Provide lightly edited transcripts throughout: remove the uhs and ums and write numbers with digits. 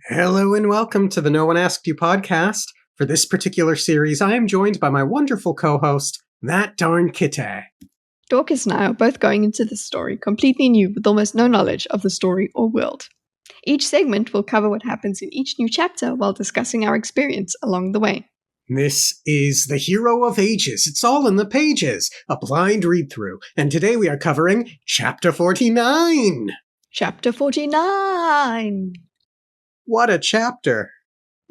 Hello and welcome to the No One Asked You podcast. For this particular series, I am joined by my wonderful co-host, that darn Kitty. Dorkus and I are both going into this story completely new with almost no knowledge of the story or world. Each segment will cover what happens in each new chapter while discussing our experience along the way. This is the Hero of Ages. It's all in the pages, a blind read-through. And today we are covering Chapter 49. Chapter 49! What a chapter.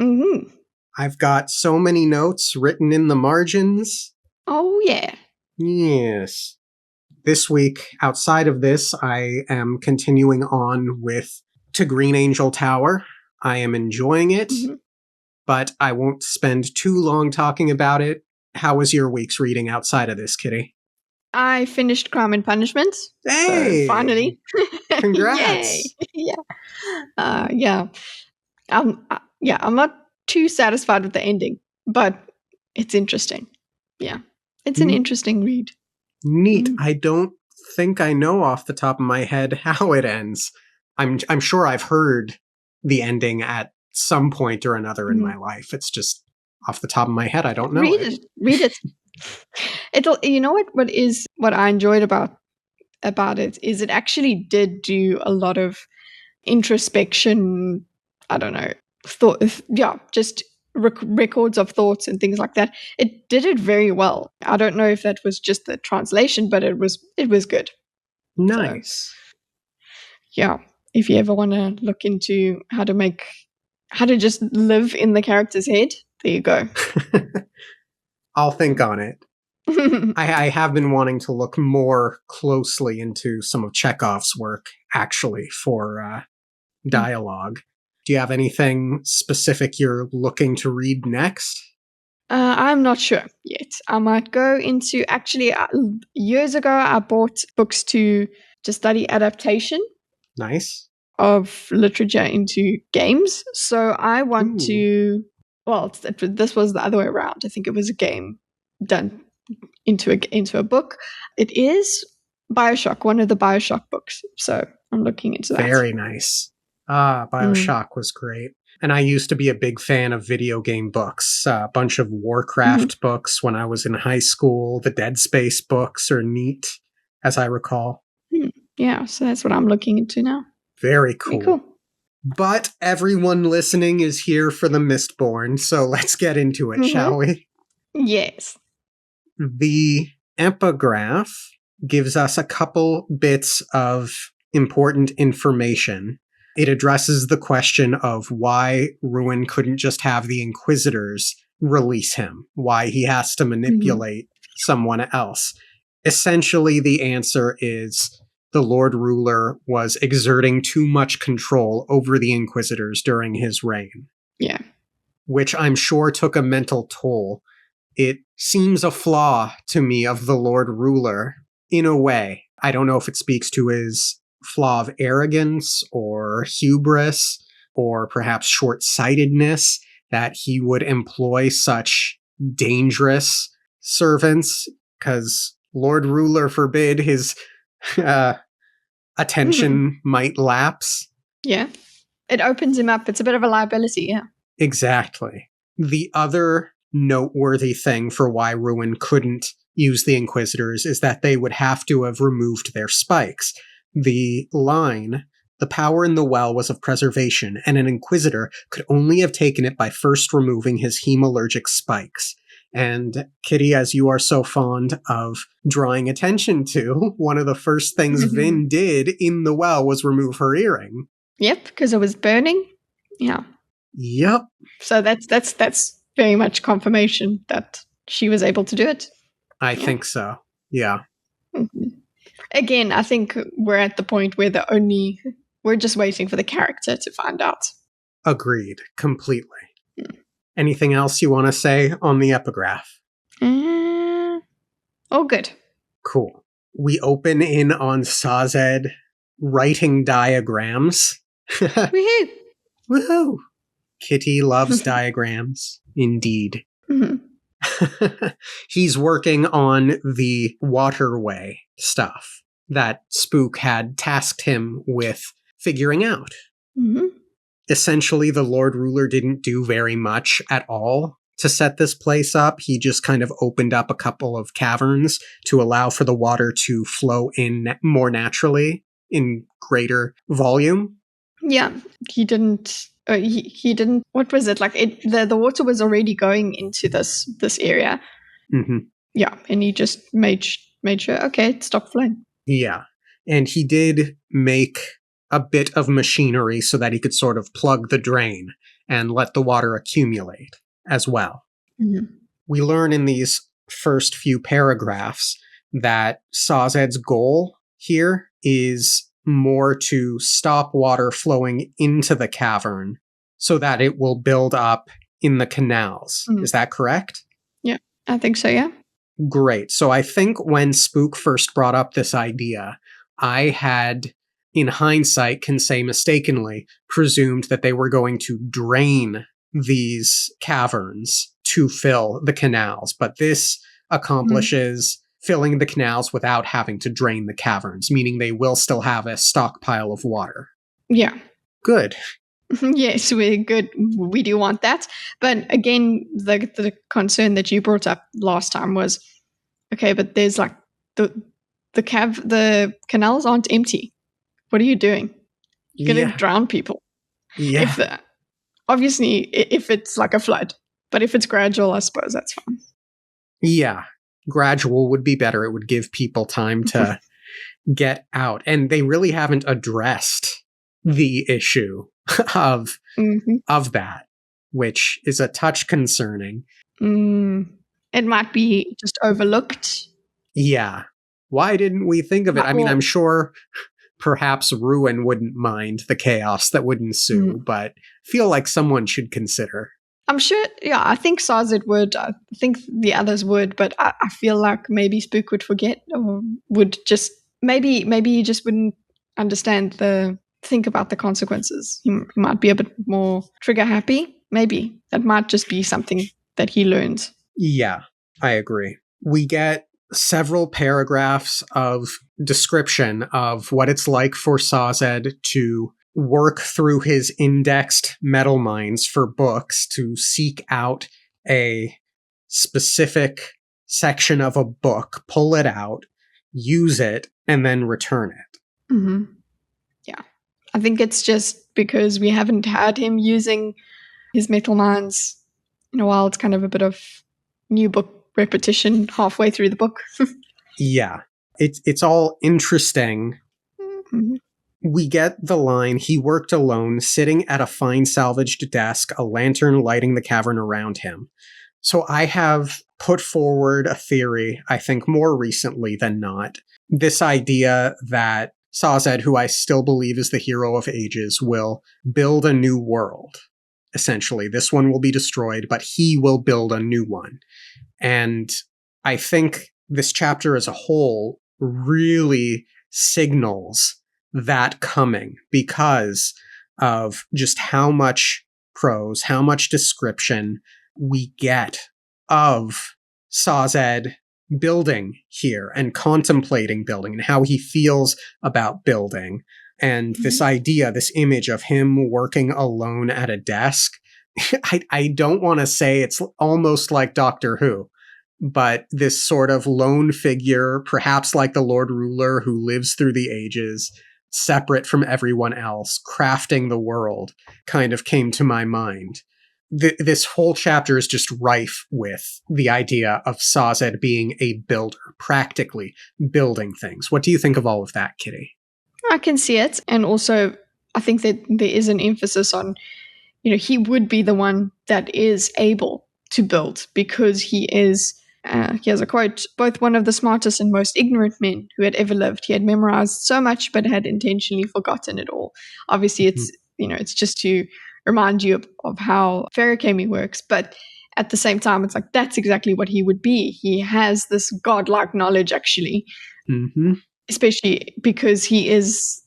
Mm-hmm. I've got so many notes written in the margins. Oh, yeah. Yes. This week, outside of this, I am continuing on with To Green Angel Tower. I am enjoying it, but I won't spend too long talking about it. How was your week's reading outside of this, Kitty? I finished Crime and Punishment. Hey! So finally. Congrats! Yay! Yeah. I'm not too satisfied with the ending, but it's interesting. Yeah. It's an interesting read. Neat. I don't think I know off the top of my head how it ends. I'm sure I've heard the ending at some point or another in my life. It's just off the top of my head. I don't know. Read it. It'll. You know what I enjoyed about it is it actually did do a lot of introspection. I don't know. Just records of thoughts and things like that. It did it very well. I don't know if that was just the translation, but it was good. Nice. So, yeah. If you ever want to look into how to just live in the character's head, there you go. I'll think on it. I have been wanting to look more closely into some of Chekhov's work, actually, for dialogue. Do you have anything specific you're looking to read next? I'm not sure yet. I might go into, actually, years ago, I bought books to study adaptation. Nice. Of literature into games. So I want to, this was the other way around. I think it was a game done into a book. It is BioShock, one of the BioShock books. So I'm looking into that. Very nice. BioShock was great. And I used to be a big fan of video game books. A bunch of Warcraft books when I was in high school. The Dead Space books are neat, as I recall. Yeah, so that's what I'm looking into now. Very cool. Very cool. But everyone listening is here for the Mistborn, so let's get into it, shall we? Yes. The epigraph gives us a couple bits of important information. It addresses the question of why Ruin couldn't just have the Inquisitors release him, why he has to manipulate someone else. Essentially, the answer is the Lord Ruler was exerting too much control over the Inquisitors during his reign. Yeah. Which I'm sure took a mental toll. It seems a flaw to me of the Lord Ruler, in a way. I don't know if it speaks to his flaw of arrogance or hubris or perhaps short-sightedness that he would employ such dangerous servants, because Lord Ruler forbid his attention might lapse. Yeah. It opens him up. It's a bit of a liability, yeah. Exactly. The other noteworthy thing for why Ruin couldn't use the Inquisitors is that they would have to have removed their spikes. The line, the power in the well was of preservation, and an Inquisitor could only have taken it by first removing his hemalurgic spikes. And Kitty, as you are so fond of drawing attention to, one of the first things Vin did in the well was remove her earring. Yep, because it was burning. Yeah. Yep. So that's very much confirmation that she was able to do it. I think so. Yeah. Again, I think we're at the point where we're just waiting for the character to find out. Agreed. Completely. Anything else you want to say on the epigraph? Oh, good. Cool. We open in on Sazed writing diagrams. Woohoo! Woohoo! Kitty loves diagrams. Indeed. He's working on the waterway stuff that Spook had tasked him with figuring out. essentially the Lord Ruler didn't do very much at all to set this place up. He just kind of opened up a couple of caverns to allow for the water to flow in more naturally in greater volume. Yeah, he didn't. He didn't. What was it like? The water was already going into this area. Mm-hmm. Yeah, and he just made sure. Okay, it stopped flowing. Yeah, and he did make a bit of machinery so that he could sort of plug the drain and let the water accumulate as well. Mm-hmm. We learn in these first few paragraphs that Sazed's goal here is more to stop water flowing into the cavern so that it will build up in the canals. Mm. Is that correct? Yeah, I think so, yeah. Great. So I think when Spook first brought up this idea, I had, in hindsight, can say mistakenly, presumed that they were going to drain these caverns to fill the canals. But this accomplishes filling the canals without having to drain the caverns, meaning they will still have a stockpile of water. Yeah. Good. Yes, we're good. We do want that. But again, the concern that you brought up last time was, okay, but there's like the canals aren't empty. What are you doing? You're going to drown people. Yeah. Obviously, if it's like a flood. But if it's gradual, I suppose that's fine. Yeah. Gradual would be better. It would give people time to get out. And they really haven't addressed the issue of that, which is a touch concerning. It might be just overlooked. Yeah. Why didn't we think of it? I mean, I'm sure perhaps Ruin wouldn't mind the chaos that would ensue, but feel like someone should consider. I'm sure, yeah, I think Sazed would. I think the others would, but I feel like maybe Spook would forget or would just, maybe he just wouldn't understand think about the consequences. He might be a bit more trigger happy. Maybe that might just be something that he learns. Yeah, I agree. We get several paragraphs of description of what it's like for Sazed to work through his indexed metal mines for books to seek out a specific section of a book, pull it out, use it, and then return it. Mm-hmm. Yeah. I think it's just because we haven't had him using his metal mines in a while. It's kind of a bit of new book repetition halfway through the book. Yeah. It's all interesting. Mm-hmm. We get the line, he worked alone, sitting at a fine salvaged desk, a lantern lighting the cavern around him. So I have put forward a theory, I think more recently than not, this idea that Sazed, who I still believe is the hero of ages, will build a new world. Essentially, this one will be destroyed, but he will build a new one. And I think this chapter as a whole really signals that coming because of just how much prose, how much description we get of Sazed building here and contemplating building and how he feels about building. And this idea, this image of him working alone at a desk, I don't want to say it's almost like Doctor Who, but this sort of lone figure, perhaps like the Lord Ruler who lives through the ages, separate from everyone else, crafting the world, kind of came to my mind. This whole chapter is just rife with the idea of Sazed being a builder, practically building things. What do you think of all of that, Kitty? I can see it. And also, I think that there is an emphasis on, he would be the one that is able to build because he is, he has a quote, both one of the smartest and most ignorant men who had ever lived. He had memorized so much, but had intentionally forgotten it all. Obviously, it's, it's just to remind you of how Ferrokemi works. But at the same time, it's like, that's exactly what he would be. He has this godlike knowledge, actually, especially because he's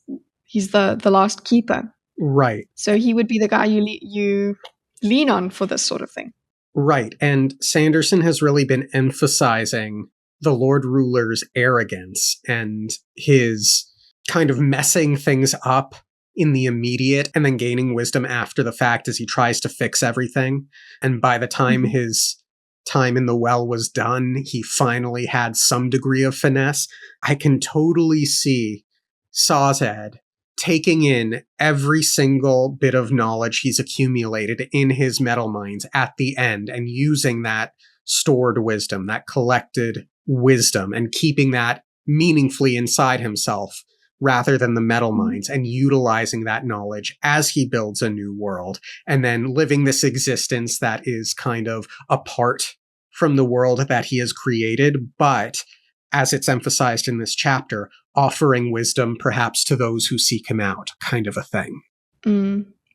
the last keeper. Right. So he would be the guy you lean on for this sort of thing. Right. And Sanderson has really been emphasizing the Lord Ruler's arrogance and his kind of messing things up in the immediate and then gaining wisdom after the fact as he tries to fix everything. And by the time his time in the well was done, he finally had some degree of finesse. I can totally see Sazed taking in every single bit of knowledge he's accumulated in his metal mines at the end and using that stored wisdom, that collected wisdom, and keeping that meaningfully inside himself rather than the metal mines, and utilizing that knowledge as he builds a new world, and then living this existence that is kind of apart from the world that he has created, but, as it's emphasized in this chapter, offering wisdom perhaps to those who seek him out, kind of a thing.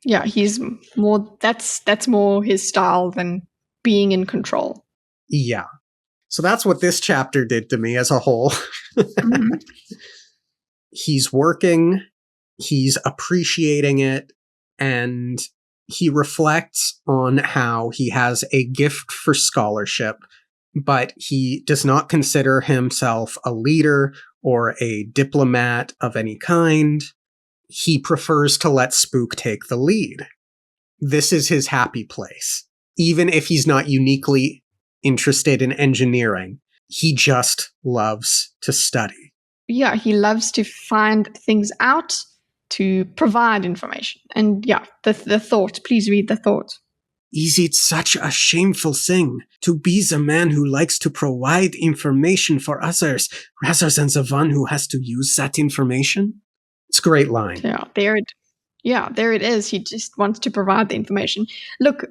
Yeah, he's more, that's more his style than being in control. Yeah. So that's what this chapter did to me as a whole. He's working, he's appreciating it, and he reflects on how he has a gift for scholarship, but he does not consider himself a leader or a diplomat of any kind. He prefers to let Spook take the lead. This is his happy place. Even if he's not uniquely interested in engineering, he just loves to study. Yeah, he loves to find things out, to provide information. And yeah, the thought, please read the thought. Is it such a shameful thing to be the man who likes to provide information for others rather than the one who has to use that information? It's a great line. There it is. He just wants to provide the information. Look,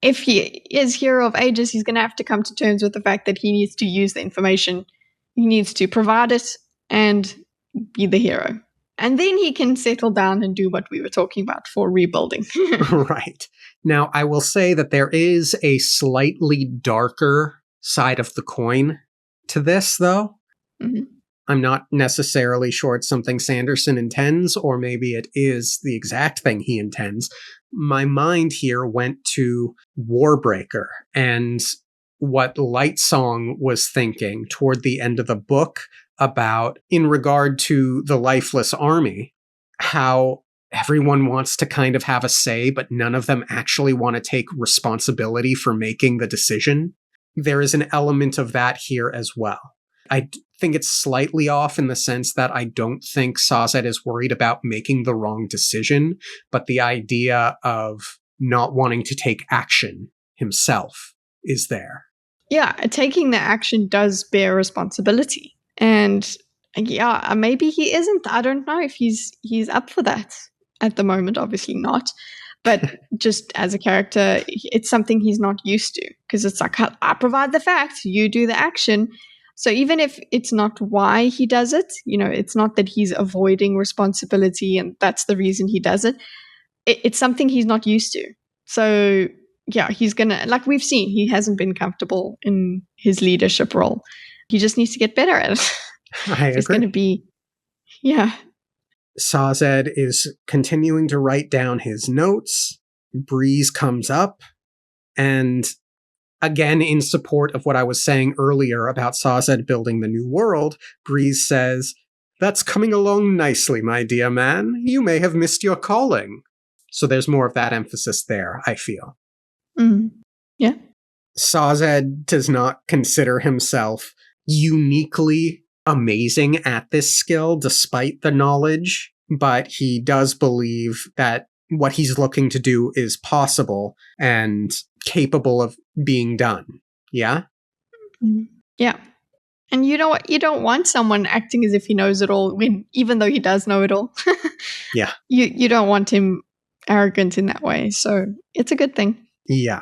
if he is hero of ages, he's going to have to come to terms with the fact that he needs to use the information. He needs to provide it and be the hero. And then he can settle down and do what we were talking about for rebuilding. Right. Now, I will say that there is a slightly darker side of the coin to this, though. I'm not necessarily sure it's something Sanderson intends, or maybe it is the exact thing he intends. My mind here went to Warbreaker and what Lightsong was thinking toward the end of the book about, in regard to the lifeless army, how everyone wants to kind of have a say, but none of them actually want to take responsibility for making the decision. There is an element of that here as well. I think it's slightly off in the sense that I don't think Sazed is worried about making the wrong decision, but the idea of not wanting to take action himself is there. Yeah, taking the action does bear responsibility. And yeah, maybe he isn't. I don't know if he's up for that at the moment. Obviously not. But just as a character, it's something he's not used to, because it's like, I provide the facts, you do the action. So even if it's not why he does it, it's not that he's avoiding responsibility and that's the reason he does it. It's something he's not used to. So yeah, he's going to, like we've seen, he hasn't been comfortable in his leadership role. He just needs to get better at it. I agree. It's going to be, yeah. Sazed is continuing to write down his notes. Breeze comes up, and again, in support of what I was saying earlier about Sazed building the new world, Breeze says, "That's coming along nicely, my dear man. You may have missed your calling." So there's more of that emphasis there, I feel. Yeah. Sazed does not consider himself uniquely amazing at this skill, despite the knowledge, but he does believe that what he's looking to do is possible and capable of being done. Yeah? Yeah. And you know what? You don't want someone acting as if he knows it all, even though he does know it all. Yeah. You don't want him arrogant in that way. So it's a good thing. Yeah.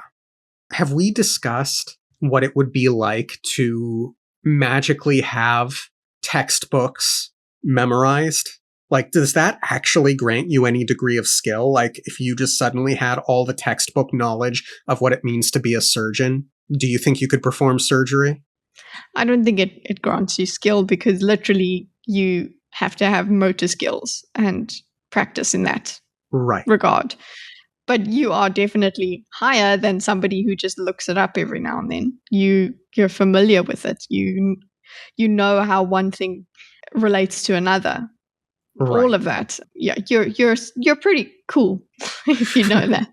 Have we discussed what it would be like to magically have textbooks memorized? Like, does that actually grant you any degree of skill? Like, if you just suddenly had all the textbook knowledge of what it means to be a surgeon, do you think you could perform surgery? I don't think it grants you skill, because literally you have to have motor skills and practice in that regard. But you are definitely higher than somebody who just looks it up every now and then. You're familiar with it. You know how one thing relates to another. all of that. Yeah, you're pretty cool if you know that.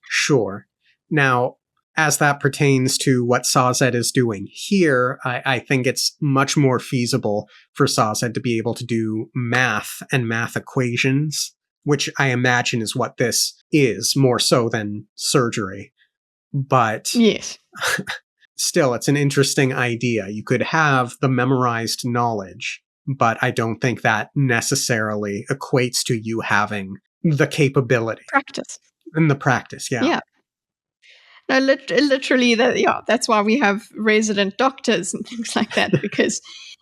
Sure. Now, as that pertains to what Sazed is doing here, I think it's much more feasible for Sazed to be able to do math and math equations, which I imagine is what this is, more so than surgery. But yes, still, it's an interesting idea. You could have the memorized knowledge, but I don't think that necessarily equates to you having the capability. practice. And the practice, yeah. Yeah. No, literally, that's why we have resident doctors and things like that, because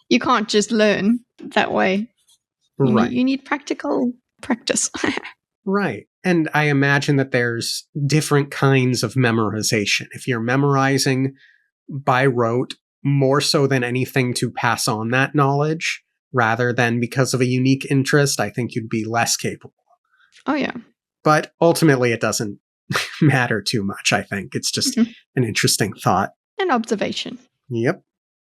you can't just learn that way. You need practical practice. Right. And I imagine that there's different kinds of memorization. If you're memorizing by rote, more so than anything to pass on that knowledge, rather than because of a unique interest, I think you'd be less capable. Oh, yeah. But ultimately, it doesn't matter too much, I think. It's just an interesting thought. An observation. Yep.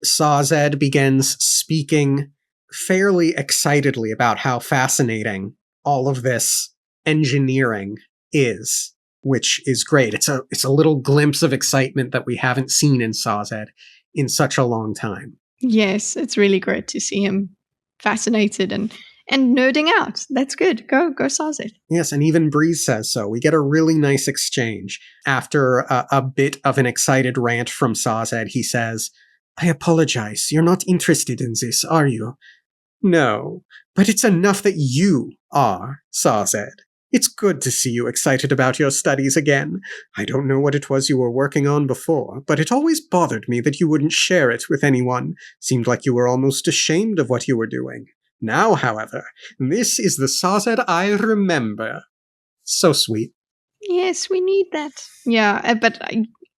Sazed begins speaking fairly excitedly about how fascinating all of this engineering is, which is great. It's a little glimpse of excitement that we haven't seen in Sazed in such a long time. Yes, it's really great to see him fascinated and nerding out. That's good. Go Sazed. Yes, and even Breeze says so. We get a really nice exchange. After a bit of an excited rant from Sazed, he says, "I apologize. You're not interested in this, are you?" "No, but it's enough that you are," Sazed. "It's good to see you excited about your studies again. I don't know what it was you were working on before, but it always bothered me that you wouldn't share it with anyone. Seemed like you were almost ashamed of what you were doing. Now, however, this is the Sazed I remember." So sweet. Yes, we need that. Yeah, but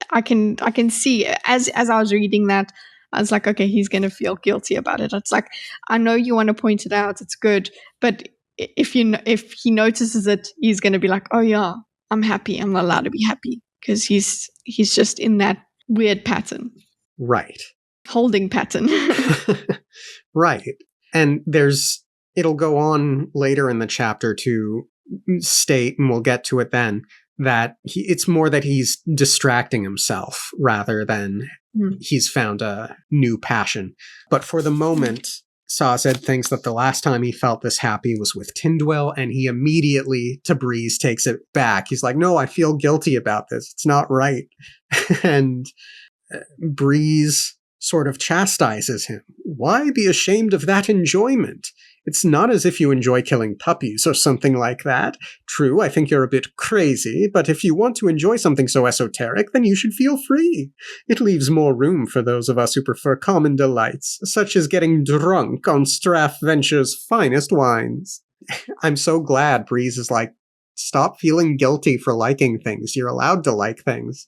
I can see as I was reading that, I was like, okay, he's going to feel guilty about it. It's like, I know you want to point it out. It's good, but if he notices it, he's going to be like, oh yeah, I'm happy. I'm not allowed to be happy because he's just in that weird pattern. Right. Holding pattern. Right. And it'll go on later in the chapter to state, and we'll get to it then, that it's more that he's distracting himself rather than he's found a new passion. But for the moment, Sazed thinks that the last time he felt this happy was with Tindwyl, and he immediately, to Breeze, takes it back. He's like, "No, I feel guilty about this. It's not right." And Breeze sort of chastises him. "Why be ashamed of that enjoyment? It's not as if you enjoy killing puppies or something like that. True, I think you're a bit crazy, but if you want to enjoy something so esoteric, then you should feel free. It leaves more room for those of us who prefer common delights, such as getting drunk on Strath Venture's finest wines." I'm so glad Breeze is like, stop feeling guilty for liking things. You're allowed to like things.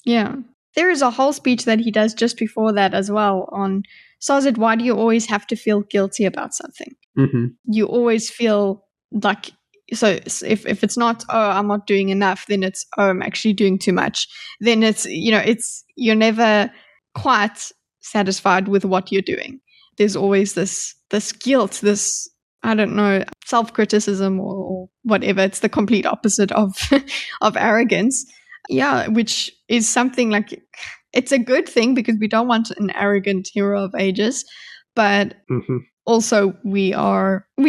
Yeah. There is a whole speech that he does just before that as well on, Sazed, why do you always have to feel guilty about something? Mm-hmm. You always feel like, so if it's not, oh, I'm not doing enough, then it's, oh, I'm actually doing too much. Then it's, you're never quite satisfied with what you're doing. There's always this guilt, this, I don't know, self-criticism or whatever. It's the complete opposite of of arrogance. Yeah, which is something like, it's a good thing because we don't want an arrogant hero of ages, but also we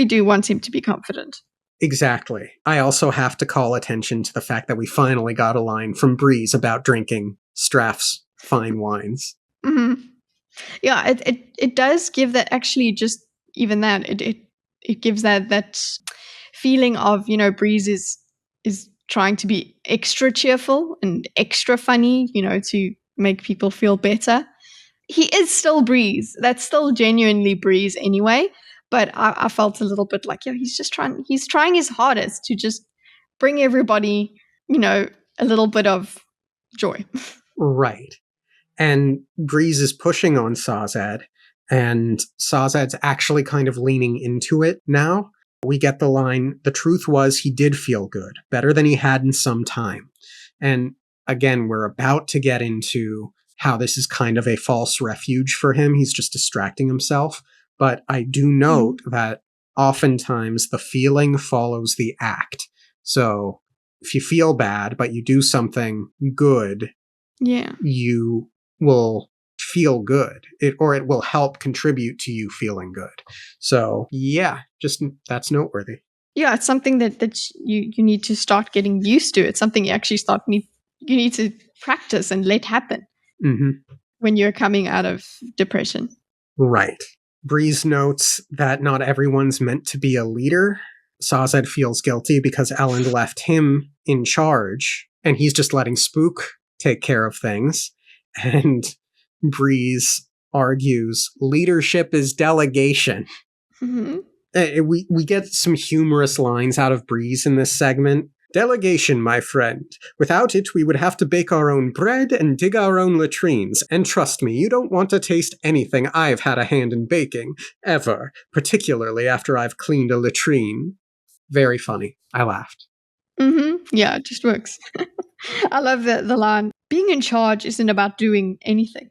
do want him to be confident. Exactly. I also have to call attention to the fact that we finally got a line from Breeze about drinking Strath's fine wines. Mm-hmm. Yeah, it does give that, actually, just even that, it gives that feeling of, Breeze is trying to be extra cheerful and extra funny, to make people feel better. He is still Breeze. That's still genuinely Breeze anyway. But I felt a little bit like, he's trying his hardest to just bring everybody, a little bit of joy. Right. And Breeze is pushing on Sazed, and Sazed's actually kind of leaning into it now. We get the line, "The truth was he did feel good, better than he had in some time." And again, we're about to get into how this is kind of a false refuge for him. He's just distracting himself. But I do note that oftentimes the feeling follows the act. So if you feel bad, but you do something good, you will feel good. It will help contribute to you feeling good. So yeah, just that's noteworthy. Yeah, it's something that you need to start getting used to. It's something you actually you need to practice and let happen when you're coming out of depression. Right. Breeze notes that not everyone's meant to be a leader. Sazed feels guilty because Ellen left him in charge, and he's just letting Spook take care of things. And Breeze argues leadership is delegation. We get some humorous lines out of Breeze in this segment. Delegation, my friend. Without it, we would have to bake our own bread and dig our own latrines. And trust me, you don't want to taste anything I've had a hand in baking, ever, particularly after I've cleaned a latrine. Very funny. I laughed. Yeah, it just works. I love the line, being in charge isn't about doing anything.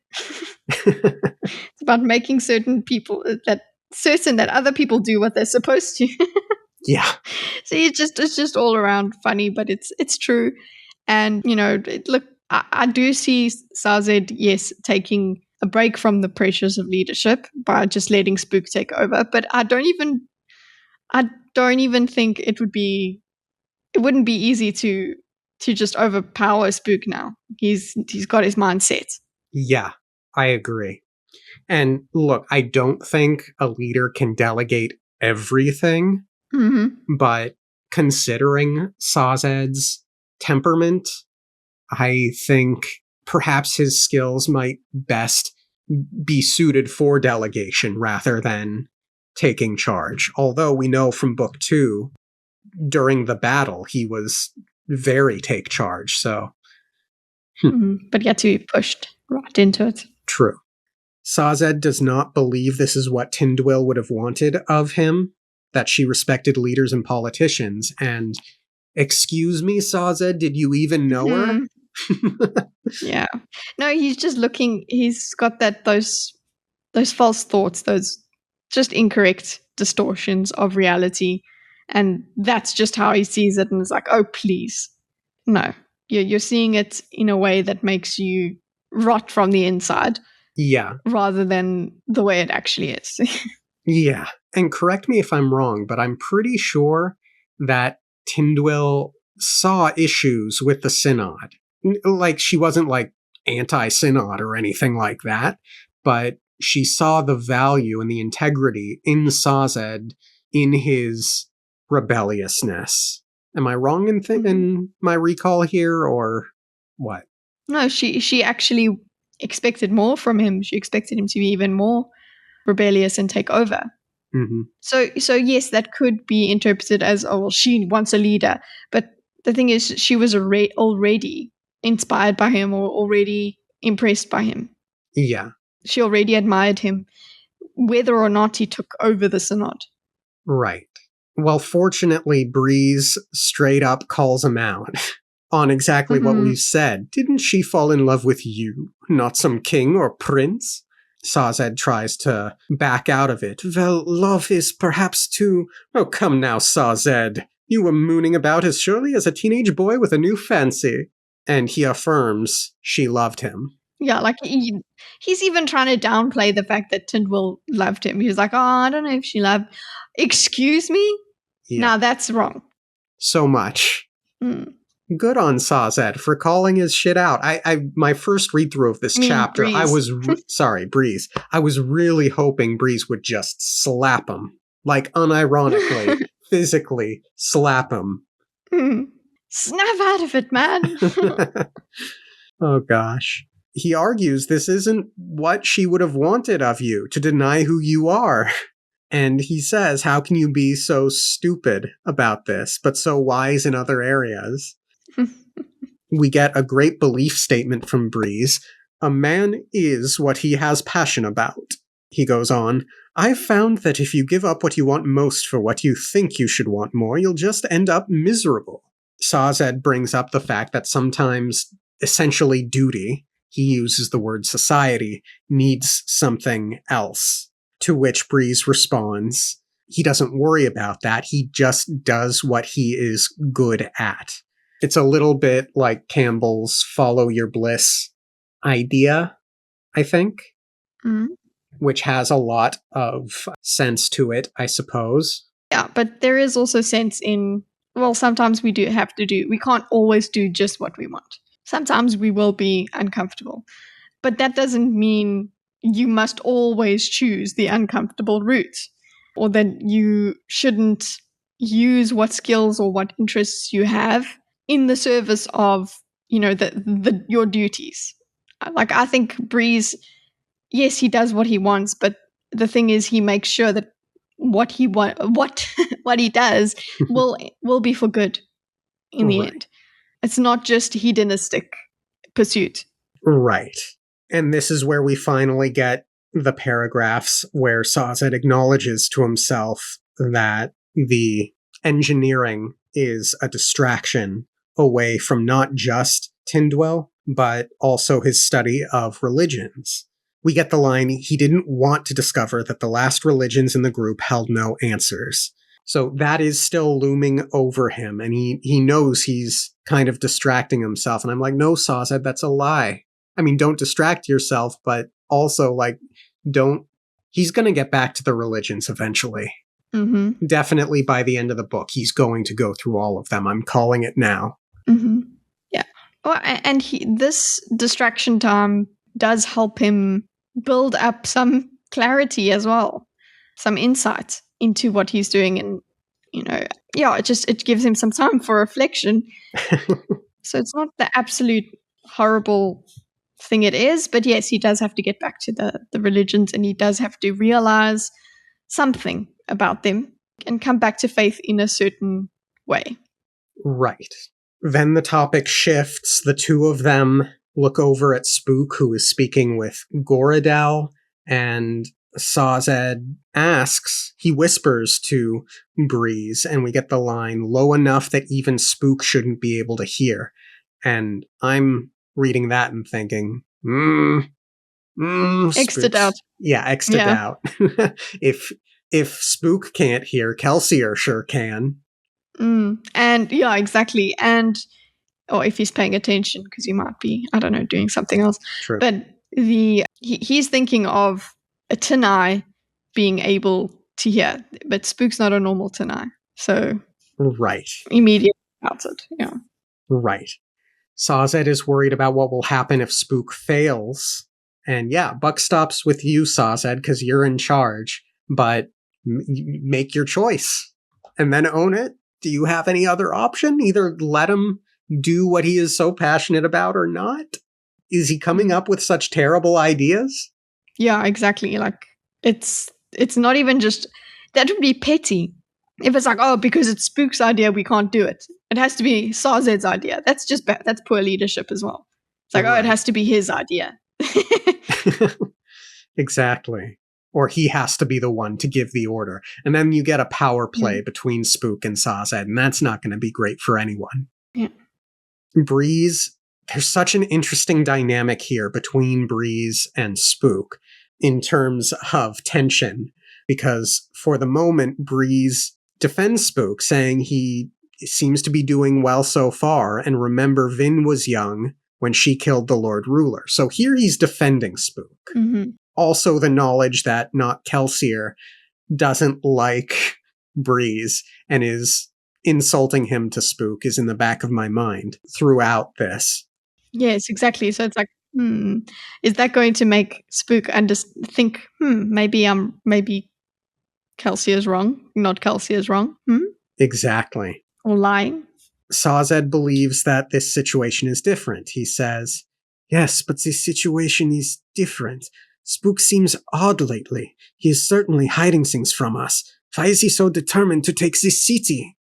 It's about making certain that other people do what they're supposed to. Yeah. So it's just all around funny, but it's true. And, look, I do see Sazed, yes, taking a break from the pressures of leadership by just letting Spook take over. But I don't even think it wouldn't be easy to just overpower Spook now. He's got his mind set. Yeah, I agree. And look, I don't think a leader can delegate everything, but considering Sazed's temperament, I think perhaps his skills might best be suited for delegation rather than taking charge. Although we know from book 2, during the battle, he was very take charge, so. But he had to be pushed right into it. True. Sazed does not believe this is what Tindwyl would have wanted of him, that she respected leaders and politicians, and excuse me, Sazed, did you even know her? Yeah. No, he's just looking, he's got those false thoughts, those just incorrect distortions of reality, and that's just how he sees it, and it's like, oh, please. No. You're seeing it in a way that makes you rot from the inside. Yeah. Rather than the way it actually is. Yeah. And correct me if I'm wrong, but I'm pretty sure that Tindwyl saw issues with the Synod. Like, she wasn't like anti-Synod or anything like that, but she saw the value and the integrity in Sazed in his rebelliousness. Am I wrong in my recall here, or what? No, she actually expected more from him. She expected him to be even more rebellious and take over. So yes, that could be interpreted as, oh, well, she wants a leader. But the thing is, she was already inspired by him or already impressed by him. Yeah. She already admired him, whether or not he took over the Synod. Right. Well, fortunately, Breeze straight up calls him out on exactly what we've said. Didn't she fall in love with you, not some king or prince? Sazed tries to back out of it. Well, love is perhaps too... Oh, come now, Sazed. You were mooning about as surely as a teenage boy with a new fancy. And he affirms she loved him. Yeah, like he's even trying to downplay the fact that Tindwyl loved him. He was like, oh, I don't know if she loved... Excuse me? Yeah. Now that's wrong. So much. Good on Sazed for calling his shit out. My first read through of this chapter, Breeze. I was sorry, Breeze. I was really hoping Breeze would just slap him, like unironically, physically slap him. Snap out of it, man. Oh gosh. He argues this isn't what she would have wanted of you, to deny who you are. And he says, how can you be so stupid about this, but so wise in other areas? We get a great belief statement from Breeze. A man is what he has passion about. He goes on, I've found that if you give up what you want most for what you think you should want more, you'll just end up miserable. Sazed brings up the fact that sometimes, essentially duty, he uses the word society, needs something else. To which Breeze responds, he doesn't worry about that. He just does what he is good at. It's a little bit like Campbell's follow your bliss idea, I think, which has a lot of sense to it, I suppose. Yeah, but there is also sense in, well, sometimes we can't always do just what we want. Sometimes we will be uncomfortable. But that doesn't mean you must always choose the uncomfortable route, or that you shouldn't use what skills or what interests you have in the service of, your duties. Like, I think Breeze, yes, he does what he wants, but the thing is, he makes sure that what he does will be for good in the end. It's not just hedonistic pursuit. Right. And this is where we finally get the paragraphs where Sazed acknowledges to himself that the engineering is a distraction away from not just Tyndwell, but also his study of religions. We get the line, he didn't want to discover that the last religions in the group held no answers. So that is still looming over him, and he knows he's kind of distracting himself. And I'm like, no, Sazed, that's a lie. I mean, don't distract yourself, but also, like, he's going to get back to the religions eventually. Mm-hmm. Definitely by the end of the book, he's going to go through all of them. I'm calling it now. Mm-hmm. Yeah. Well, and this distraction time does help him build up some clarity as well, some insight into what he's doing. And, it gives him some time for reflection. So it's not the absolute horrible thing it is, but yes, he does have to get back to the religions, and he does have to realize something about them and come back to faith in a certain way. Right. Then the topic shifts. The two of them look over at Spook, who is speaking with Goradel, and Sazed he whispers to Breeze, and we get the line, low enough that even Spook shouldn't be able to hear. And I'm reading that and thinking, Extra doubt. Yeah, extra doubt. If Spook can't hear, Kelsier sure can. And yeah, exactly. And or if he's paying attention, because he might be, I don't know, doing something else. True. But he's thinking of a Tanai being able to hear, but Spook's not a normal Tanai. So right. Immediately about it. Yeah. Right. Sazed is worried about what will happen if Spook fails. And yeah, buck stops with you, Sazed, because you're in charge. But make your choice and then own it. Do you have any other option? Either let him do what he is so passionate about or not? Is he coming up with such terrible ideas? Yeah, exactly. Like, it's not even just, that would be petty. If it's like, oh, because it's Spook's idea, we can't do it. It has to be Sazed's idea. That's just that's poor leadership as well. It's like, it has to be his idea. Exactly. Or he has to be the one to give the order. And then you get a power play between Spook and Sazed, and that's not going to be great for anyone. Yeah. Breeze, there's such an interesting dynamic here between Breeze and Spook in terms of tension, because for the moment, Breeze defends Spook, saying he seems to be doing well so far, and remember, Vin was young when she killed the Lord Ruler. So here he's defending Spook. Mm-hmm. Also the knowledge that not Kelsier doesn't like Breeze and is insulting him to Spook is in the back of my mind throughout this. Yes, exactly. So it's like, is that going to make Spook think, maybe Kelsier is wrong, not Kelsier is wrong? Exactly. Or lying? Sazed believes that this situation is different. He says, yes, but this situation is different. Spook seems odd lately. He is certainly hiding things from us. Why is he so determined to take this city?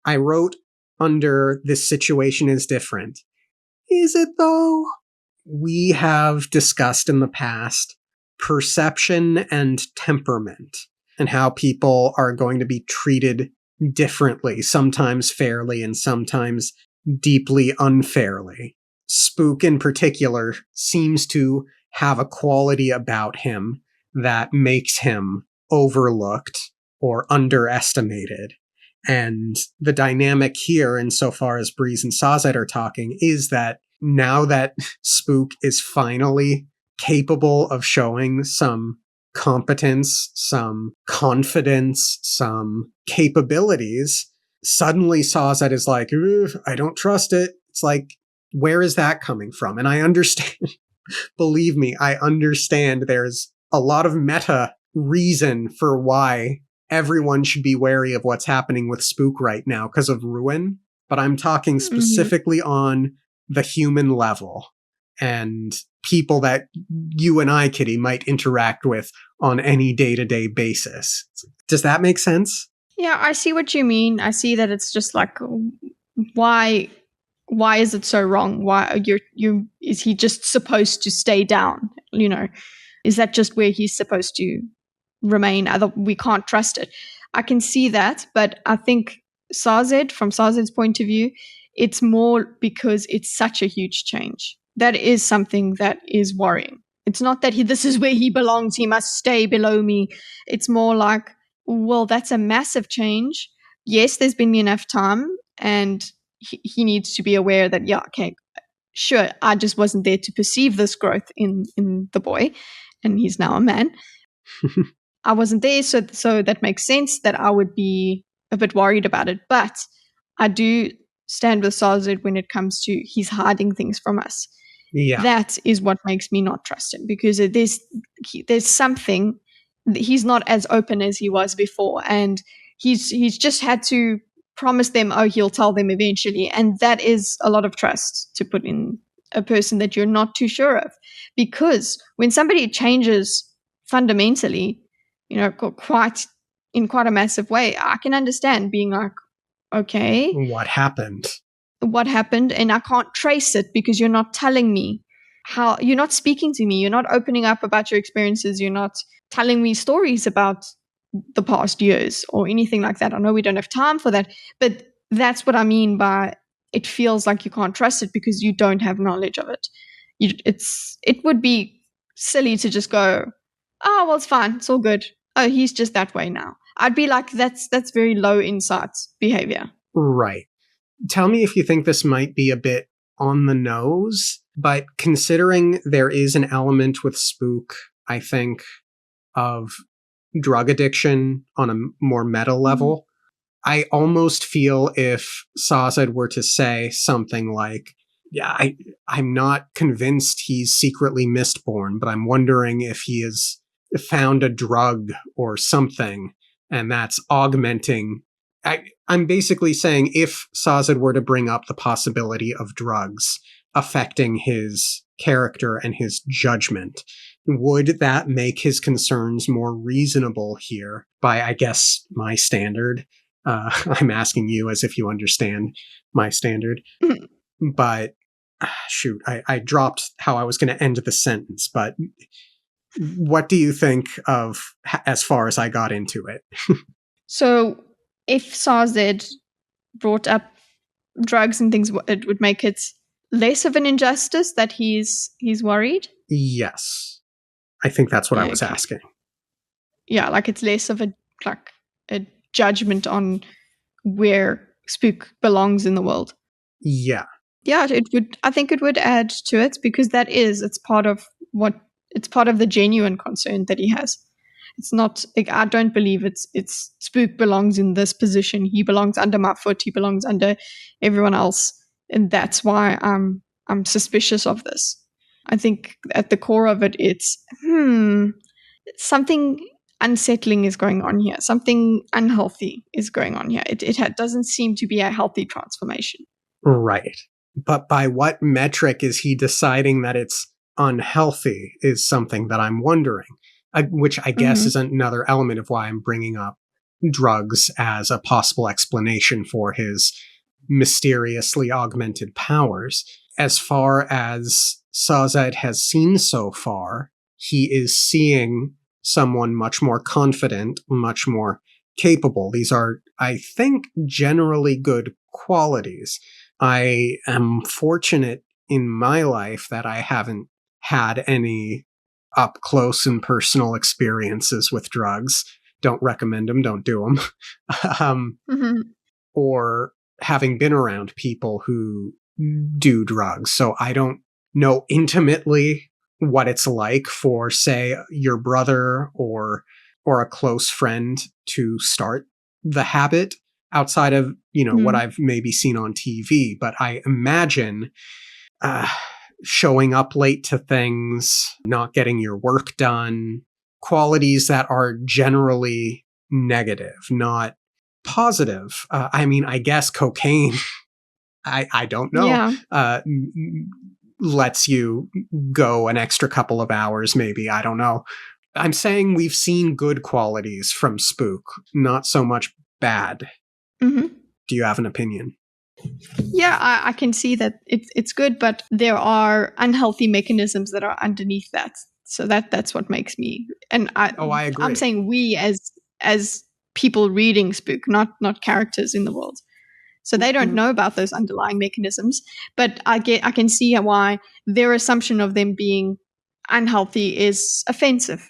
I wrote under this situation is different. Is it though? We have discussed in the past perception and temperament and how people are going to be treated differently, sometimes fairly and sometimes deeply unfairly. Spook in particular seems to have a quality about him that makes him overlooked or underestimated. And the dynamic here, insofar as Breeze and Sazed are talking, is that now that Spook is finally capable of showing some competence, some confidence, some capabilities, suddenly Sazed is like, I don't trust it. It's like, where is that coming from? And I understand, believe me, I understand there's a lot of meta reason for why everyone should be wary of what's happening with Spook right now because of Ruin, but I'm talking specifically on the human level and people that you and I, Kitty, might interact with on any day-to-day basis. Does that make sense? Yeah, I see what you mean. I see that it's just like, why is it so wrong? Why is he just supposed to stay down? Is that just where he's supposed to remain? We can't trust it. I can see that, but I think from Sazed's point of view, it's more because it's such a huge change. That is something that is worrying. It's not that this is where he belongs, he must stay below me. It's more like, well, that's a massive change. Yes, there's been enough time, and he needs to be aware that, yeah, okay, sure, I just wasn't there to perceive this growth in the boy, and he's now a man. I wasn't there, so that makes sense that I would be a bit worried about it. But I do stand with Sazed when it comes to he's hiding things from us. Yeah. That is what makes me not trust him, because there's something. He's not as open as he was before, and he's just had to promise them, he'll tell them eventually, and that is a lot of trust to put in a person that you're not too sure of. Because when somebody changes fundamentally, quite a massive way, I can understand being like, okay, what happened, and I can't trace it because you're not telling me how. You're not speaking to me, you're not opening up about your experiences, you're not telling me stories about the past years or anything like that. I know we don't have time for that, but that's what I mean by it feels like you can't trust it because you don't have knowledge of it. It would be silly to just go, oh, well, it's fine, it's all good. Oh, he's just that way now. I'd be like, that's very low insight behavior. Right. Tell me if you think this might be a bit on the nose, but considering there is an element with Spook, I think, of drug addiction on a more meta level, I almost feel if Sazed were to say something like, yeah, I'm not convinced he's secretly Mistborn, but I'm wondering if he has found a drug or something, and that's augmenting. I'm basically saying if Sazed were to bring up the possibility of drugs affecting his character and his judgment, would that make his concerns more reasonable here by, I guess, my standard? I'm asking you as if you understand my standard. But, shoot, I dropped how I was going to end the sentence. But what do you think of as far as I got into it? So if Sazed brought up drugs and things, it would make it less of an injustice that he's worried? Yes. I think that's what I was asking. Yeah, like it's less of a judgment on where Spook belongs in the world. Yeah. Yeah, it would. I think it would add to it because it's part of the genuine concern that he has. It's not. I don't believe it's Spook belongs in this position. He belongs under my foot. He belongs under everyone else, and that's why I'm suspicious of this. I think at the core of it, it's something unsettling is going on here. Something unhealthy is going on here. It doesn't seem to be a healthy transformation. Right. But by what metric is he deciding that it's unhealthy is something that I'm wondering, which I guess is another element of why I'm bringing up drugs as a possible explanation for his mysteriously augmented powers. As far as Sazed has seen so far, he is seeing someone much more confident, much more capable. These are, I think, generally good qualities. I am fortunate in my life that I haven't had any up close and personal experiences with drugs. don't recommend them, don't do them. Or having been around people who do drugs. So I don't know intimately what it's like for, say, your brother or a close friend to start the habit outside of, what I've maybe seen on TV. But I imagine showing up late to things, not getting your work done, qualities that are generally negative, not positive. I guess cocaine, I don't know, lets you go an extra couple of hours, maybe. I don't know. I'm saying we've seen good qualities from Spook, not so much bad. Do you have an opinion? Yeah, I can see that it's good, but there are unhealthy mechanisms that are underneath that. So that's what makes me. And I agree. I'm saying we as people reading Spook, not characters in the world. So they don't know about those underlying mechanisms, but I can see why their assumption of them being unhealthy is offensive.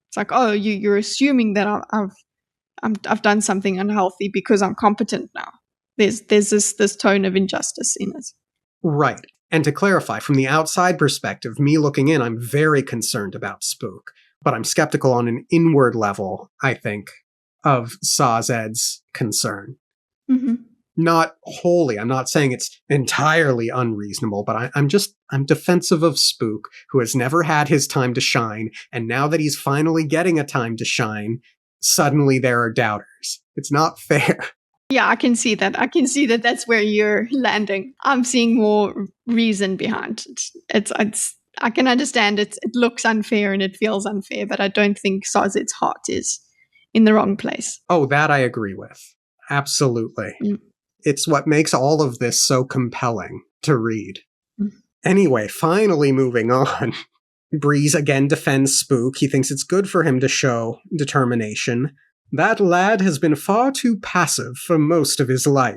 It's like, oh, you're assuming that I've done something unhealthy because I'm competent now. There's this tone of injustice in it. Right. And to clarify, from the outside perspective, me looking in, I'm very concerned about Spook, but I'm skeptical on an inward level, I think, of Sazed's concern. Not wholly. I'm not saying it's entirely unreasonable, but I'm defensive of Spook, who has never had his time to shine, and now that he's finally getting a time to shine, suddenly there are doubters. It's not fair. Yeah, I can see that. That's where you're landing. I'm seeing more reason behind it. It's I can understand it looks unfair and it feels unfair, but I don't think Sazed's heart is in the wrong place. Oh, that I agree with. Absolutely. It's what makes all of this so compelling to read. Anyway, finally moving on. Breeze again defends Spook. He thinks it's good for him to show determination. That lad has been far too passive for most of his life.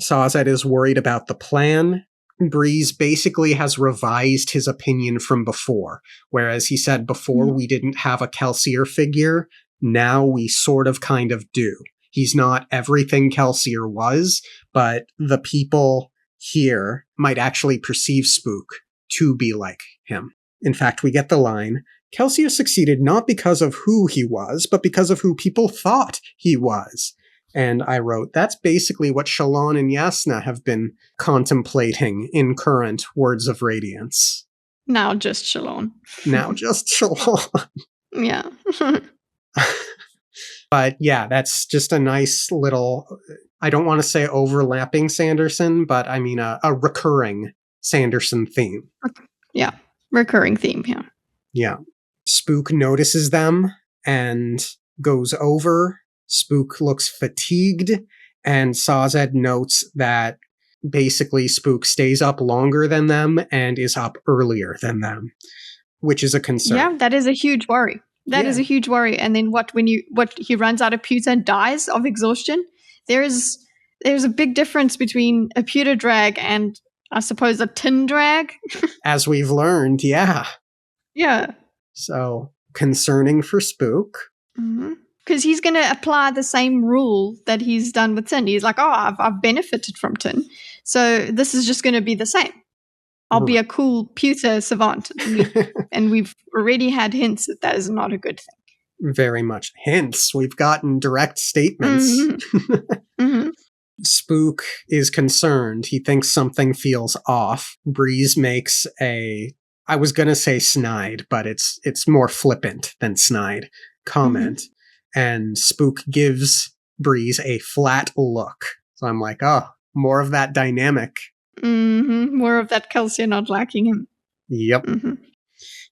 Sazed is worried about the plan. Breeze basically has revised his opinion from before, whereas he said before we didn't have a Kelsier figure, now we sort of kind of do. He's not everything Kelsier was, but the people here might actually perceive Spook to be like him. In fact, we get the line, Kelsier succeeded not because of who he was, but because of who people thought he was. And I wrote, that's basically what Shalon and Yasna have been contemplating in current Words of Radiance. Now just Shalon. Yeah. But yeah, that's just a nice little, I don't want to say overlapping Sanderson, but I mean a recurring Sanderson theme. Yeah, recurring theme, yeah. Yeah. Spook notices them and goes over. Spook looks fatigued, and Sazed notes that basically Spook stays up longer than them and is up earlier than them, which is a concern. Yeah, that is a huge worry. That is a huge worry. And then what he runs out of pewter and dies of exhaustion? There's a big difference between a pewter drag and I suppose a tin drag. As we've learned, yeah. Yeah. So concerning for Spook. Because he's going to apply the same rule that he's done with tin. He's like, oh, I've benefited from tin. So this is just going to be the same. I'll be a cool pewter savant. And we've already had hints that is not a good thing. Very much hints. We've gotten direct statements. Spook is concerned. He thinks something feels off. Breeze makes I was going to say snide, but it's more flippant than snide comment. And Spook gives Breeze a flat look. So I'm like, oh, more of that dynamic. More of that Kelsier not liking him. Yep.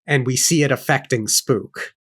And we see it affecting Spook.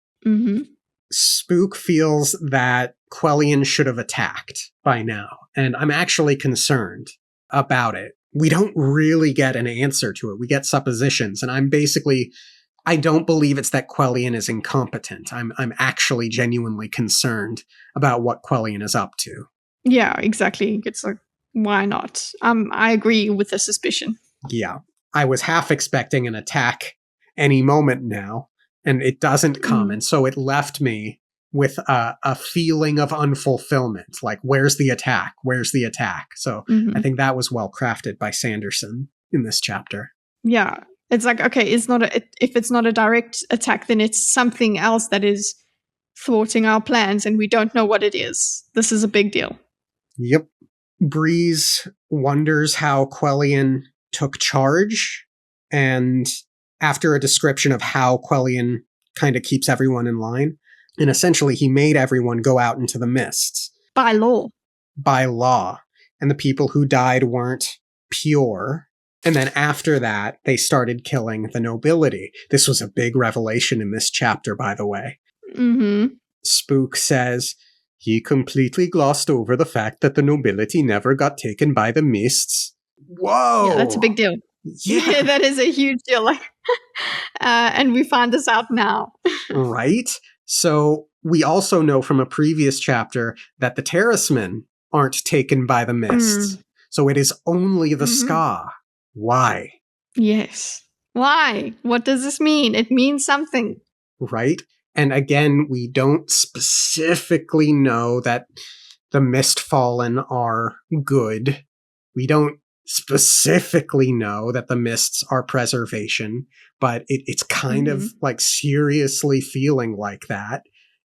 Spook feels that Quellion should have attacked by now, and I'm actually concerned about it. We don't really get an answer to it. We get suppositions, and I don't believe it's that Quellion is incompetent. I'm actually genuinely concerned about what Quellion is up to. Yeah, exactly. It's like, why not? I agree with the suspicion. Yeah. I was half expecting an attack any moment now, and it doesn't come, and so it left me with a feeling of unfulfillment. Like, where's the attack? Where's the attack? So I think that was well crafted by Sanderson in this chapter. Yeah. It's like, okay, if it's not a direct attack, then it's something else that is thwarting our plans and we don't know what it is. This is a big deal. Yep. Breeze wonders how Quellion took charge, and after a description of how Quellion kind of keeps everyone in line, and essentially he made everyone go out into the mists. By law. By law. And the people who died weren't pure. And then after that, they started killing the nobility. This was a big revelation in this chapter, by the way. Spook says, he completely glossed over the fact that the nobility never got taken by the mists. Whoa! Yeah, that's a big deal. Yeah, that is a huge deal. Like, and we find this out now. Right? So we also know from a previous chapter that the terracemen aren't taken by the mists. So it is only the Ska. Why? Yes. Why? What does this mean? It means something. Right? And again, we don't specifically know that the Mistfallen are good. We don't specifically know that the mists are preservation, but it's kind of like seriously feeling like that.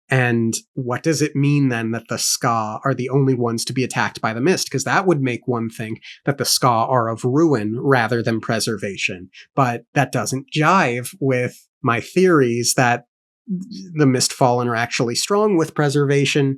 And what does it mean then that the Ska are the only ones to be attacked by the mist? Because that would make one think that the Ska are of ruin rather than preservation. But that doesn't jive with my theories that the Mistfallen are actually strong with preservation.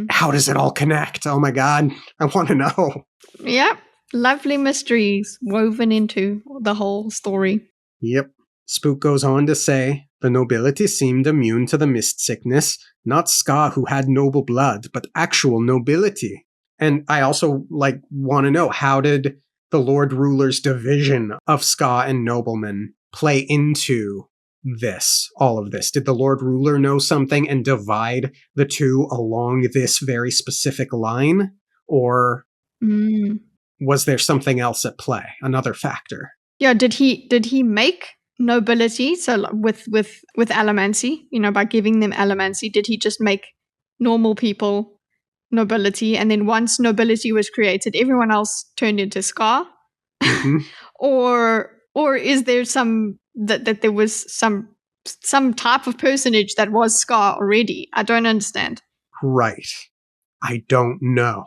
How does it all connect? Oh my God, I want to know. Yep. Lovely mysteries woven into the whole story. Yep. Spook goes on to say, the nobility seemed immune to the mist sickness, not Ska who had noble blood, but actual nobility. And I also want to know, how did the Lord Ruler's division of Ska and noblemen play into all of this? Did the Lord Ruler know something and divide the two along this very specific line? Or was there something else at play, another factor? Yeah, did he make nobility, so with allomancy, by giving them allomancy? Did he just make normal people nobility, and then once nobility was created, everyone else turned into Ska? Or is there some that there was some type of personage that was Ska already? I don't understand. Right. I don't know.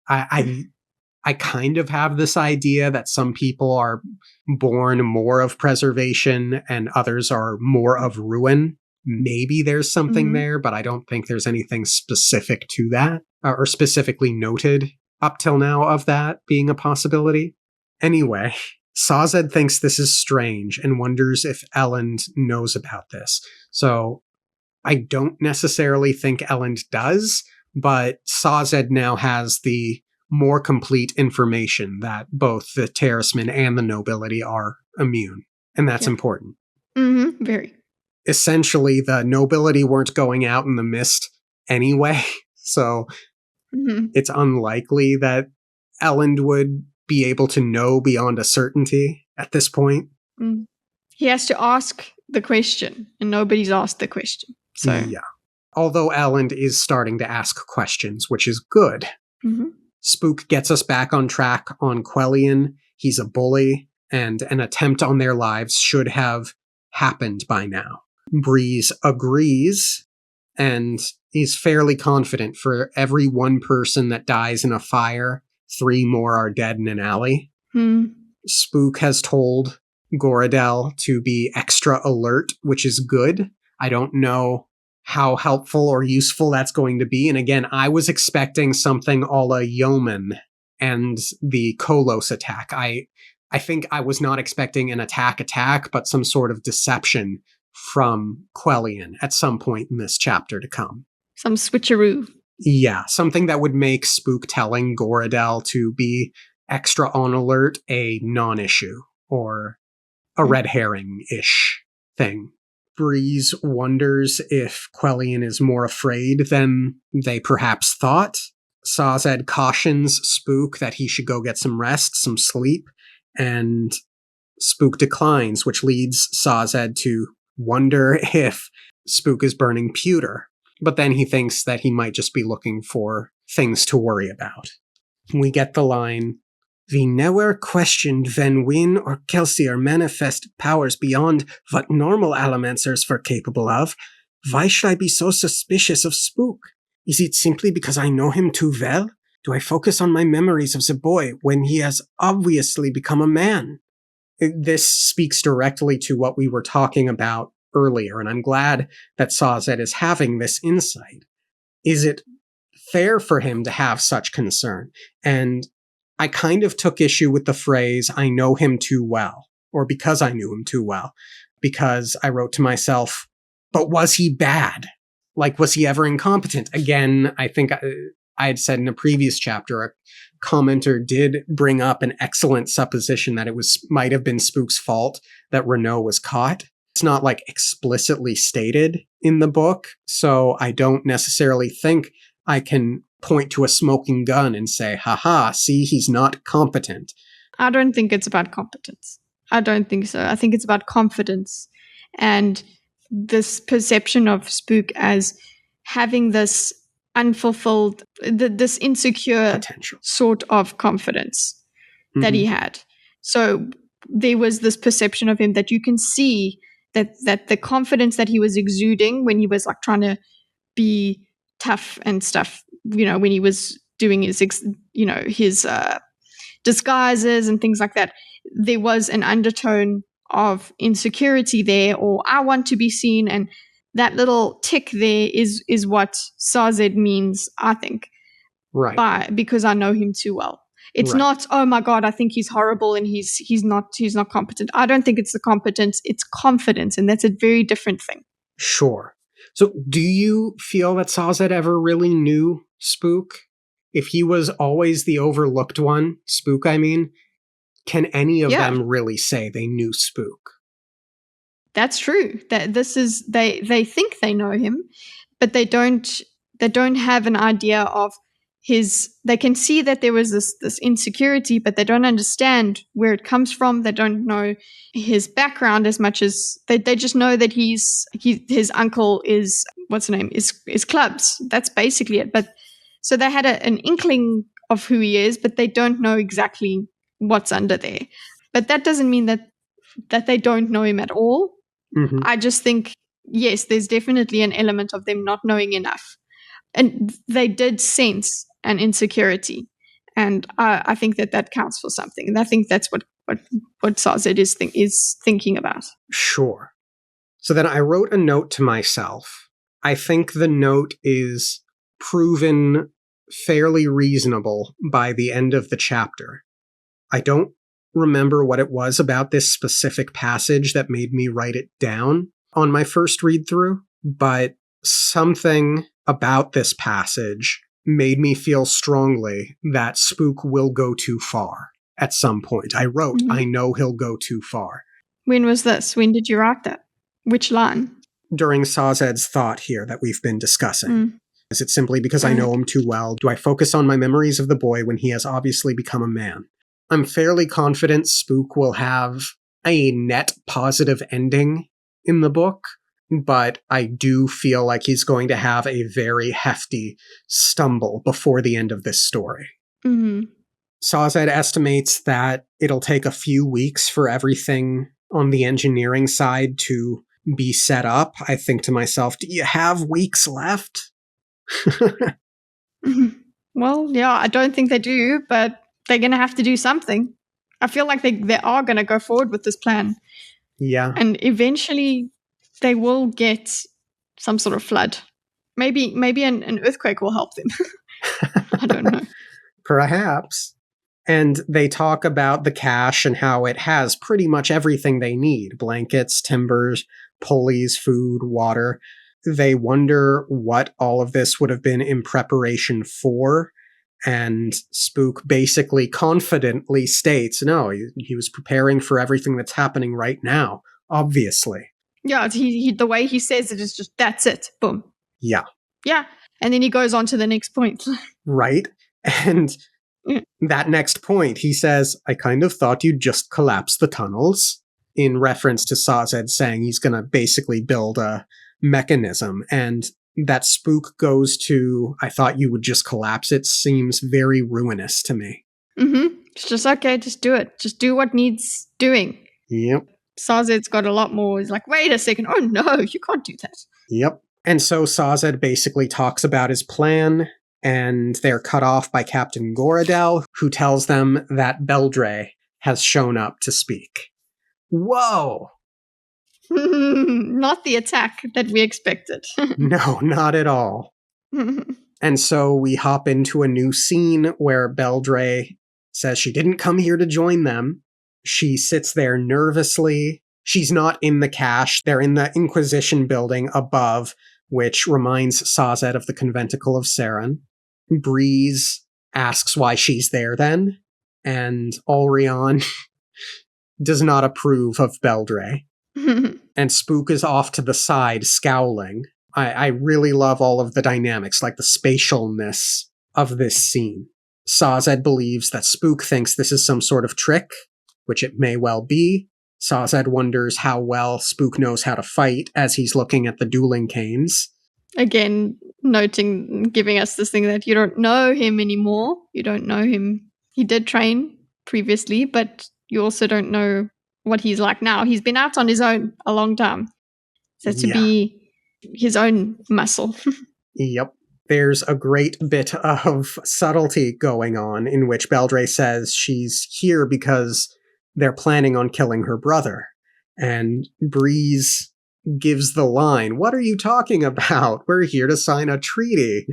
I kind of have this idea that some people are born more of preservation and others are more of ruin. Maybe there's something there, but I don't think there's anything specific to that or specifically noted up till now of that being a possibility. Anyway, Sazed thinks this is strange and wonders if Elend knows about this. So I don't necessarily think Elend does, but Sazed now has the more complete information that both the terracemen and the nobility are immune. And that's important. Very. Essentially, the nobility weren't going out in the mist anyway, so it's unlikely that Elend would be able to know beyond a certainty at this point. He has to ask the question, and nobody's asked the question. So yeah. Although Elend is starting to ask questions, which is good. Spook gets us back on track on Quellion. He's a bully, and an attempt on their lives should have happened by now. Breeze agrees, and he's fairly confident for every one person that dies in a fire, 3 more are dead in an alley. Spook has told Goradel to be extra alert, which is good. I don't know how helpful or useful that's going to be. And again, I was expecting something a la Yeoman and the Kolos attack. I think I was not expecting an attack, but some sort of deception from Quellion at some point in this chapter to come. Some switcheroo. Yeah, something that would make Spook telling Goradel to be extra on alert a non-issue or a red herring-ish thing. Breeze wonders if Quellion is more afraid than they perhaps thought. Sazed cautions Spook that he should go get some rest, some sleep, and Spook declines, which leads Sazed to wonder if Spook is burning pewter. but then he thinks that he might just be looking for things to worry about. We get the line, "We never questioned when Wynne or Kelsey are manifest powers beyond what normal Allomancers were capable of. Why should I be so suspicious of Spook? Is it simply because I know him too well? Do I focus on my memories of the boy when he has obviously become a man?" This speaks directly to what we were talking about earlier, and I'm glad that Sazed is having this insight. Is it fair for him to have such concern? And I kind of took issue with the phrase, "I know him too well," or "because I knew him too well," because I wrote to myself, but was he bad? Like, was he ever incompetent? Again, I think I had said in a previous chapter, a commenter did bring up an excellent supposition that it might have been Spook's fault that Renault was caught. It's not like explicitly stated in the book, so I don't necessarily think I can point to a smoking gun and say, haha, see, he's not competent. I don't think it's about competence. I don't think so. I think it's about confidence and this perception of Spook as having this unfulfilled, this insecure potential sort of confidence that he had. So there was this perception of him that you can see that the confidence that he was exuding when he was like trying to be tough and stuff, you know, when he was doing his, his disguises and things like that, there was an undertone of insecurity there, or I want to be seen. And that little tick there is what Sazed means, I think. Right. Because I know him too well. It's not, oh my God, I think he's horrible and he's not competent. I don't think it's the competence, it's confidence, and that's a very different thing. Sure. So do you feel that Sazed ever really knew Spook? If he was always the overlooked one, Spook, I mean, can any of them really say they knew Spook? That's true. That this is they think they know him, but they don't have an idea of his. They can see that there was this insecurity, but they don't understand where it comes from. They don't know his background as much as they just know that his uncle is, what's the name, is Clubs. That's basically it. But so they had an inkling of who he is, but they don't know exactly what's under there. But that doesn't mean that they don't know him at all. Mm-hmm. I just think, yes, there's definitely an element of them not knowing enough. And they did sense an insecurity. And I think that counts for something. And I think that's what Sazed is thinking about. Sure. So then I wrote a note to myself. I think the note is proven fairly reasonable by the end of the chapter. I don't remember what it was about this specific passage that made me write it down on my first read through, but something about this passage made me feel strongly that Spook will go too far at some point. I wrote, I know he'll go too far. When was this? When did you write that? Which line? During Sazed's thought here that we've been discussing. Is it simply because I know him too well? Do I focus on my memories of the boy when he has obviously become a man? I'm fairly confident Spook will have a net positive ending in the book, but I do feel like he's going to have a very hefty stumble before the end of this story. Sazed estimates that it'll take a few weeks for everything on the engineering side to be set up. I think to myself, do you have weeks left? Well, yeah, I don't think they do, but they're going to have to do something. I feel like they are going to go forward with this plan. Yeah. And eventually they will get some sort of flood. Maybe an earthquake will help them. I don't know. Perhaps. And they talk about the cache and how it has pretty much everything they need. Blankets, timbers, pulleys, food, water. They wonder what all of this would have been in preparation for. And Spook basically confidently states, no, he was preparing for everything that's happening right now, obviously. Yeah, the way he says it is just, that's it, boom. Yeah. Yeah, and then he goes on to the next point. Right? And that next point, he says, I kind of thought you'd just collapse the tunnels, in reference to Sazed saying he's going to basically build a mechanism. And that Spook goes to, I thought you would just collapse it, seems very ruinous to me. It's just, okay, just do it. Just do what needs doing. Yep. Sazed's got a lot more. He's like, wait a second. Oh, no, you can't do that. Yep. And so Sazed basically talks about his plan, and they're cut off by Captain Goradel, who tells them that Beldre has shown up to speak. Whoa! Not the attack that we expected. No, not at all. And so we hop into a new scene where Beldre says she didn't come here to join them. She sits there nervously. She's not in the cache. They're in the Inquisition building above, which reminds Sazed of the Conventicle of Saren. Breeze asks why she's there then, and Ulrion does not approve of Beldre. And Spook is off to the side, scowling. I really love all of the dynamics, like the spatialness of this scene. Sazed believes that Spook thinks this is some sort of trick, which it may well be. Sazed wonders how well Spook knows how to fight as he's looking at the dueling canes. Again, giving us this thing that you don't know him anymore. You don't know him. He did train previously, but you also don't know what he's like now. He's been out on his own a long time. So to be his own muscle. Yep. There's a great bit of subtlety going on in which Beldre says she's here because they're planning on killing her brother. And Breeze gives the line, "What are you talking about? We're here to sign a treaty.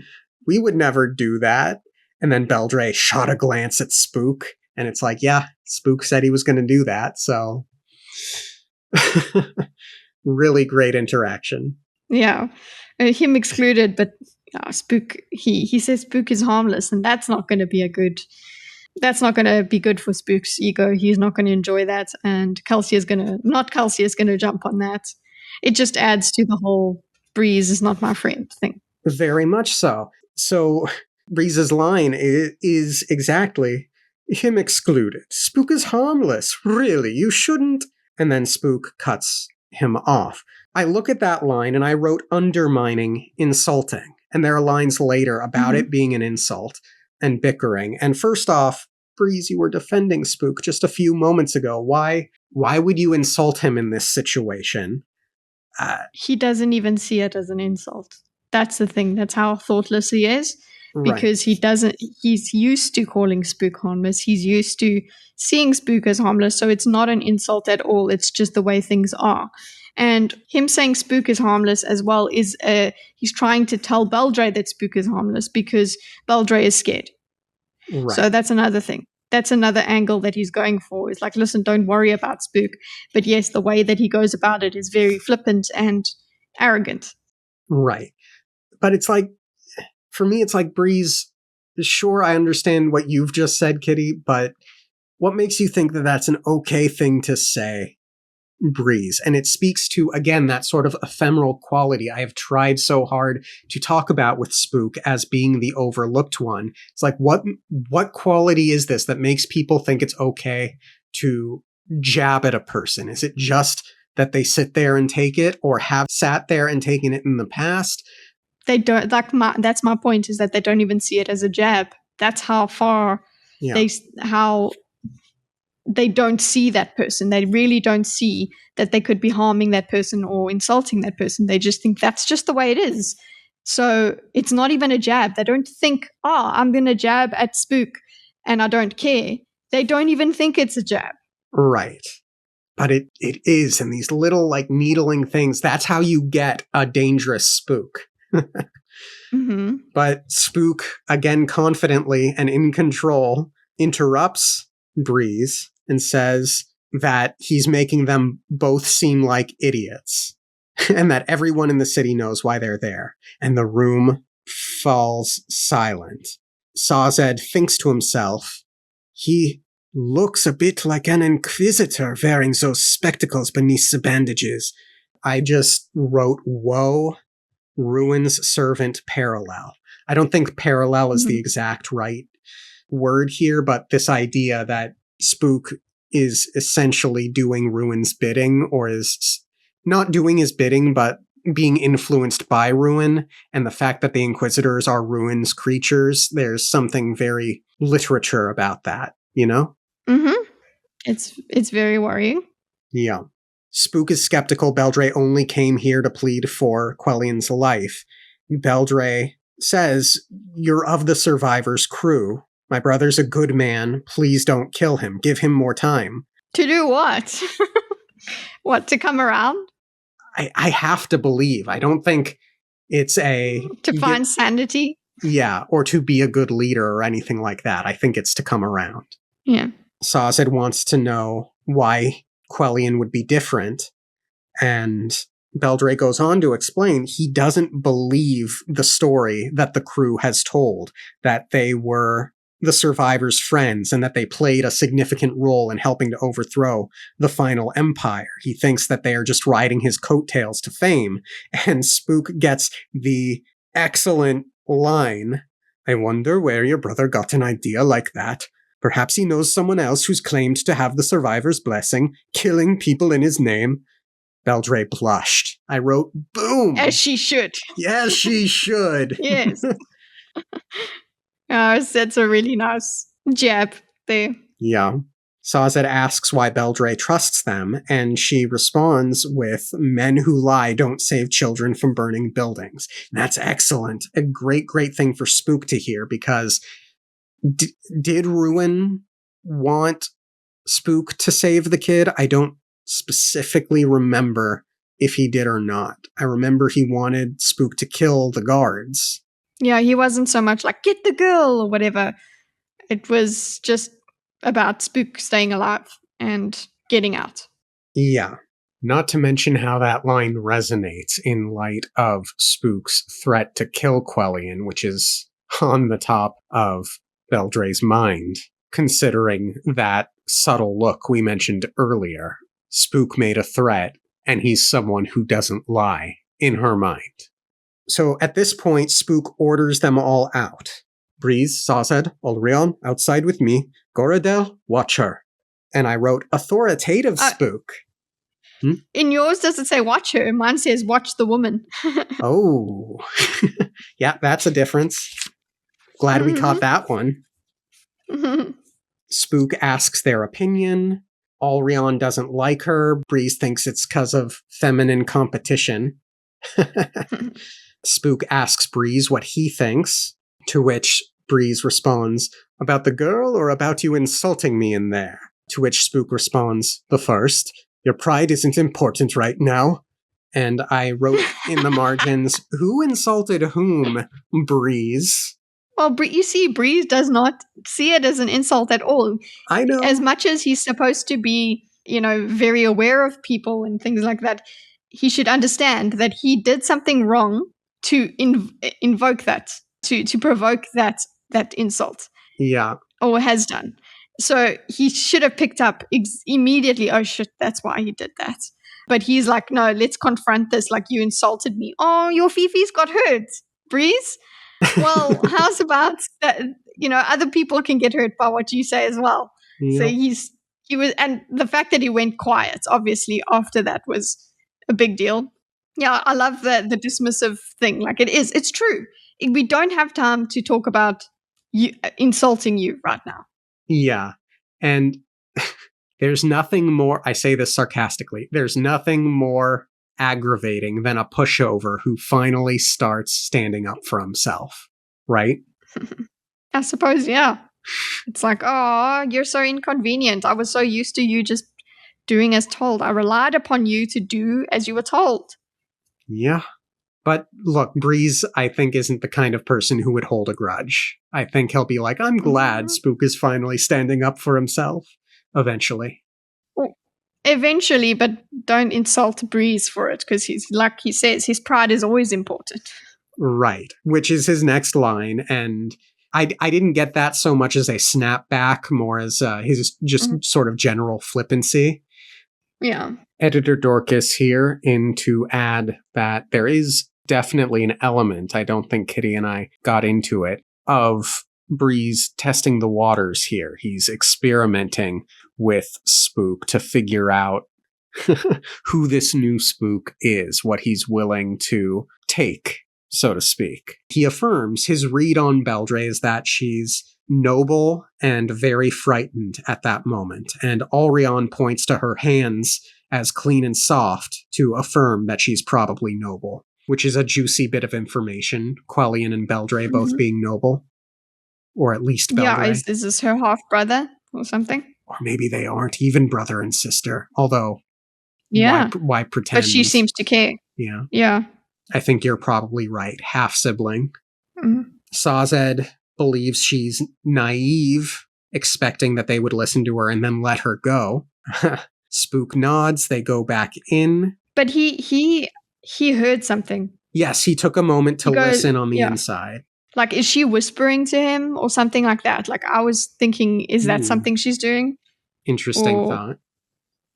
We would never do that." And then Beldre shot a glance at Spook, and it's like, yeah, Spook said he was going to do that, so... Really great interaction. Yeah. Him excluded, but Spook, he says Spook is harmless, and that's not going to be good for Spook's ego. He's not going to enjoy that, and Kelsey is going to jump on that. It just adds to the whole Breeze is not my friend thing. Very much so. So Breeze's line is exactly, him excluded. Spook is harmless. Really, you shouldn't. And then Spook cuts him off. I look at that line and I wrote undermining, insulting. And there are lines later about it being an insult and bickering. And first off, Breeze, you were defending Spook just a few moments ago. Why would you insult him in this situation? He doesn't even see it as an insult. That's the thing. That's how thoughtless he is. Because he's used to calling Spook harmless. He's used to seeing Spook as harmless. So it's not an insult at all. It's just the way things are. And him saying Spook is harmless as well is he's trying to tell Beldre that Spook is harmless because Beldre is scared. Right. So that's another thing. That's another angle that he's going for. Is like, listen, don't worry about Spook. But yes, the way that he goes about it is very flippant and arrogant. Right. But it's like, for me, it's like, Breeze, sure, I understand what you've just said, Kitty, but what makes you think that that's an okay thing to say, Breeze? And it speaks to, again, that sort of ephemeral quality I have tried so hard to talk about with Spook as being the overlooked one. It's like, what quality is this that makes people think it's okay to jab at a person? Is it just that they sit there and take it, or have sat there and taken it in the past? They don't, that's my point, is that they don't even see it as a jab. That's how far how they don't see that person. They really don't see that they could be harming that person or insulting that person. They just think that's just the way it is. So it's not even a jab. They don't think, I'm going to jab at Spook and I don't care. They don't even think it's a jab. Right. But it is. And these little like needling things, that's how you get a dangerous Spook. But Spook, again, confidently and in control, interrupts Breeze and says that he's making them both seem like idiots and that everyone in the city knows why they're there. And the room falls silent. Sazed thinks to himself, he looks a bit like an inquisitor wearing those spectacles beneath the bandages. I just wrote, whoa. Ruin's servant parallel. I don't think parallel is the exact right word here, but this idea that Spook is essentially doing Ruin's bidding, or is not doing his bidding, but being influenced by Ruin and the fact that the Inquisitors are Ruin's creatures, there's something very literature about that, you know? Mm-hmm. It's very worrying. Yeah. Spook is skeptical Beldre only came here to plead for Quellian's life. Beldre says, "You're of the survivors' crew. My brother's a good man. Please don't kill him. Give him more time." To do what? What, to come around? I have to believe. I don't think it's To find sanity? Yeah, or to be a good leader or anything like that. I think it's to come around. Yeah. Sazed wants to know why Quellian would be different, and Beldre goes on to explain he doesn't believe the story that the crew has told, that they were the survivors' friends and that they played a significant role in helping to overthrow the final empire. He thinks that they are just riding his coattails to fame, and Spook gets the excellent line, "I wonder where your brother got an idea like that. Perhaps he knows someone else who's claimed to have the survivor's blessing, killing people in his name." Beldre blushed. I wrote, "Boom!" As she should. Yes, she should. Yes. That's a really nice jab there. Yeah. Sazed asks why Beldre trusts them, and she responds with, "Men who lie don't save children from burning buildings." And that's excellent. A great, great thing for Spook to hear, because did Ruin want Spook to save the kid? I don't specifically remember if he did or not. I remember he wanted Spook to kill the guards. Yeah, he wasn't so much like, get the girl or whatever. It was just about Spook staying alive and getting out. Yeah. Not to mention how that line resonates in light of Spook's threat to kill Quellian, which is on the top of Beldre's mind, considering that subtle look we mentioned earlier. Spook made a threat, and he's someone who doesn't lie, in her mind. So at this point, Spook orders them all out. Breeze, Sazed, Ulrion, outside with me. Goradel, watch her. And I wrote, authoritative Spook. In yours, does it say watch her? Mine says watch the woman. Oh. Yeah, that's a difference. Glad we caught that one. Spook asks their opinion. Ulrion doesn't like her. Breeze thinks it's because of feminine competition. Spook asks Breeze what he thinks, to which Breeze responds, "About the girl or about you insulting me in there?" To which Spook responds, "The first. Your pride isn't important right now." And I wrote in the margins, "Who insulted whom, Breeze?" Well, you see, Breeze does not see it as an insult at all. I know. As much as he's supposed to be, very aware of people and things like that, he should understand that he did something wrong to invoke that, to provoke that insult. Yeah. Or has done. So he should have picked up immediately, oh shit, that's why he did that. But he's like, no, let's confront this, like, you insulted me. Oh, your Fifi's got hurt, Breeze. Well, how's about that? Other people can get hurt by what you say as well. Yep. So he was, and the fact that he went quiet, obviously, after that was a big deal. Yeah, I love the dismissive thing. Like, it's true. We don't have time to talk about you insulting you right now. Yeah. And there's nothing more, I say this sarcastically, there's nothing more aggravating than a pushover who finally starts standing up for himself, right? I suppose, yeah. It's like, oh, you're so inconvenient. I was so used to you just doing as told. I relied upon you to do as you were told. Yeah. But look, Breeze, I think, isn't the kind of person who would hold a grudge. I think he'll be like, I'm glad Spook is finally standing up for himself. Eventually. Eventually, but don't insult Breeze for it, because he's, like he says, his pride is always important. Right, which is his next line, and I didn't get that so much as a snapback, more as his just sort of general flippancy. Yeah. Editor Dorkus here in to add that there is definitely an element, I don't think Kitty and I got into it, of Breeze testing the waters here. He's experimenting with Spook to figure out who this new spook is, what he's willing to take, so to speak. He affirms his read on Beldre is that she's noble and very frightened at that moment, and Alrion points to her hands as clean and soft to affirm that she's probably noble, which is a juicy bit of information, Quellion and Beldre both being noble. Or at least Beldre. Yeah, is this her half-brother or something? Or maybe they aren't even brother and sister, although yeah, why pretend? But she seems to care. Yeah. Yeah. I think you're probably right. Half-sibling. Mm-hmm. Sazed believes she's naive, expecting that they would listen to her and then let her go. Spook nods, they go back in. But he heard something. Yes, he took a moment to listen on the inside. Like, is she whispering to him or something like that? Like, I was thinking, is that something she's doing? Interesting thought.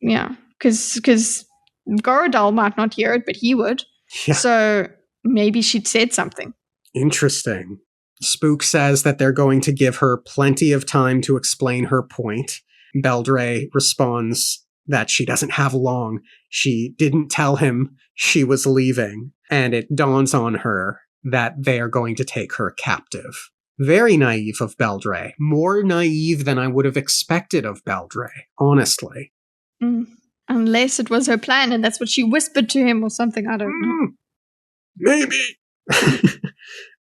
Yeah, because Gorodal might not hear it, but he would. Yeah. So maybe she'd said something. Interesting. Spook says that they're going to give her plenty of time to explain her point. Beldre responds that she doesn't have long. She didn't tell him she was leaving, and it dawns on her that they are going to take her captive. Very naive of Beldre. More naive than I would have expected of Beldre, honestly. Unless it was her plan and that's what she whispered to him or something, I don't know. Maybe.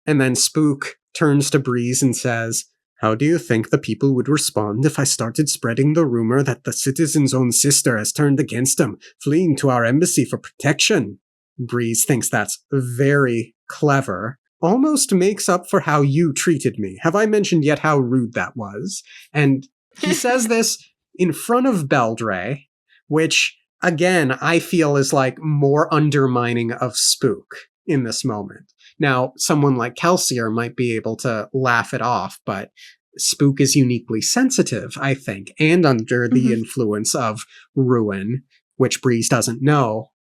And then Spook turns to Breeze and says, "How do you think the people would respond if I started spreading the rumor that the citizen's own sister has turned against him, fleeing to our embassy for protection?" Breeze thinks that's very clever. Almost makes up for how you treated me. Have I mentioned yet how rude that was? And he says this in front of Beldre, which, again, I feel is like more undermining of Spook in this moment. Now, someone like Kelsier might be able to laugh it off, but Spook is uniquely sensitive, I think, and under the influence of Ruin, which Breeze doesn't know.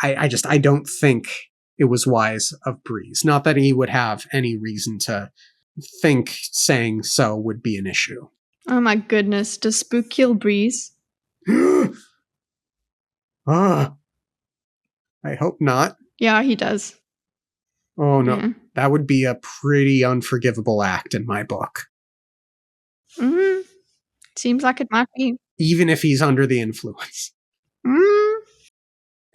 I don't think it was wise of Breeze. Not that he would have any reason to think saying so would be an issue. Oh my goodness, does Spook kill Breeze? I hope not. Yeah, he does. Oh no, that would be a pretty unforgivable act in my book. Seems like it might be. Even if he's under the influence.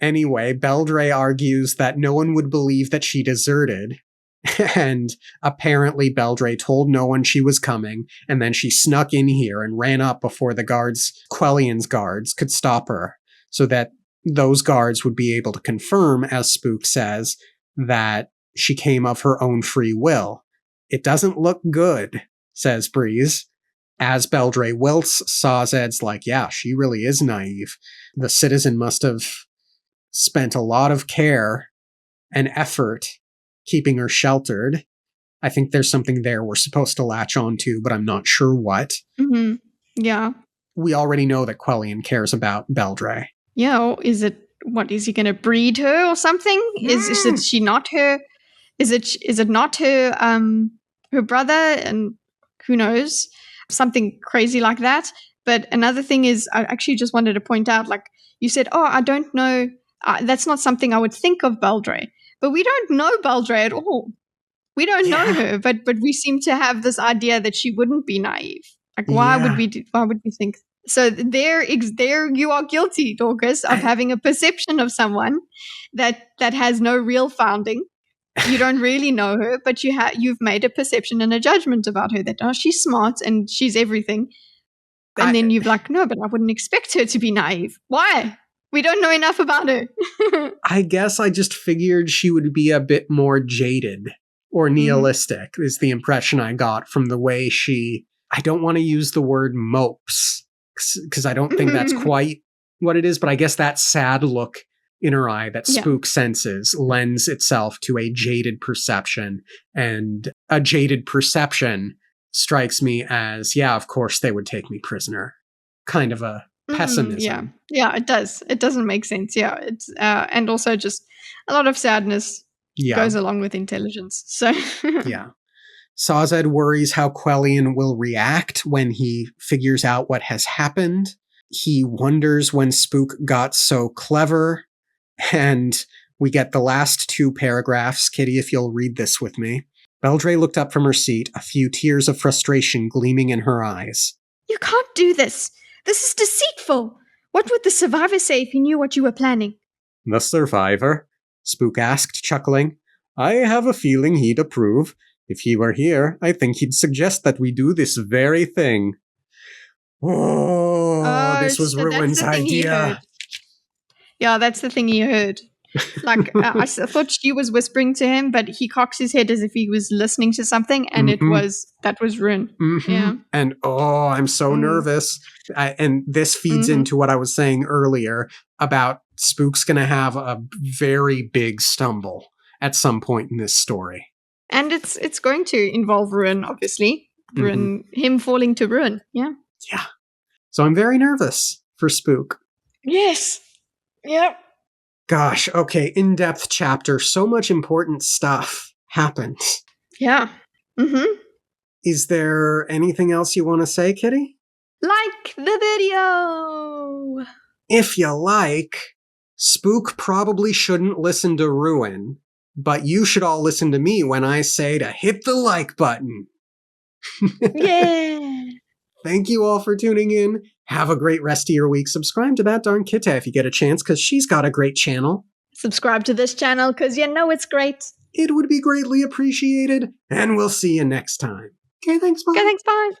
Anyway, Beldre argues that no one would believe that she deserted, and apparently Beldre told no one she was coming, and then she snuck in here and ran up before the guards, Quellion's guards, could stop her, so that those guards would be able to confirm, as Spook says, that she came of her own free will. It doesn't look good, says Breeze. As Beldre wilts, Sazed's like, yeah, she really is naive. The citizen must have spent a lot of care and effort keeping her sheltered. I think there's something there we're supposed to latch on to, but I'm not sure what. Yeah. We already know that Quellion cares about Beldre. Yeah, or is he going to breed her or something? Is it she not her? Is it not her her brother? And who knows? Something crazy like that. But another thing is, I actually just wanted to point out, like you said, I don't know. That's not something I would think of Beldre. But we don't know Beldre at all. We don't know her, but we seem to have this idea that she wouldn't be naive. Like, why would we think? So there you are guilty, Dorkus, of having a perception of someone that has no real founding. You don't really know her, but you've made a perception and a judgment about her that she's smart and she's everything. And then you've like, no, but I wouldn't expect her to be naive. Why? We don't know enough about her. I guess I just figured she would be a bit more jaded or nihilistic, is the impression I got from the way I don't want to use the word mopes, because I don't think that's quite what it is, but I guess that sad look in her eye that Spook senses lends itself to a jaded perception, and a jaded perception strikes me as, of course they would take me prisoner. Kind of a pessimism. Yeah, it does. It doesn't make sense. Yeah, it's and also just a lot of sadness goes along with intelligence. So Sazed worries how Quellion will react when he figures out what has happened. he wonders when Spook got so clever. And we get the last 2 paragraphs. Kitty, if you'll read this with me. Beldre looked up from her seat, a few tears of frustration gleaming in her eyes. You can't do this. This is deceitful. What would the survivor say if he knew what you were planning? The survivor? Spook asked, chuckling. I have a feeling he'd approve. If he were here, I think he'd suggest that we do this very thing. Oh, this was Ruin's idea. Yeah, that's the thing he heard. Like, I thought she was whispering to him, but he cocks his head as if he was listening to something, and that was Ruin. Yeah. And I'm so nervous. And this feeds into what I was saying earlier about Spook's going to have a very big stumble at some point in this story. And it's going to involve Ruin, obviously. Ruin, him falling to Ruin. Yeah. Yeah. So I'm very nervous for Spook. Yes. Yep. Gosh, okay, in-depth chapter. So much important stuff happens. Yeah. Is there anything else you want to say, Kitty? Like the video! If you like, Spook probably shouldn't listen to Ruin, but you should all listen to me when I say to hit the like button. Yeah! Thank you all for tuning in. Have a great rest of your week. Subscribe to that darn Kita if you get a chance, because she's got a great channel. Subscribe to this channel, because you know it's great. It would be greatly appreciated, and we'll see you next time. Okay, thanks, bye. Okay, thanks, bye.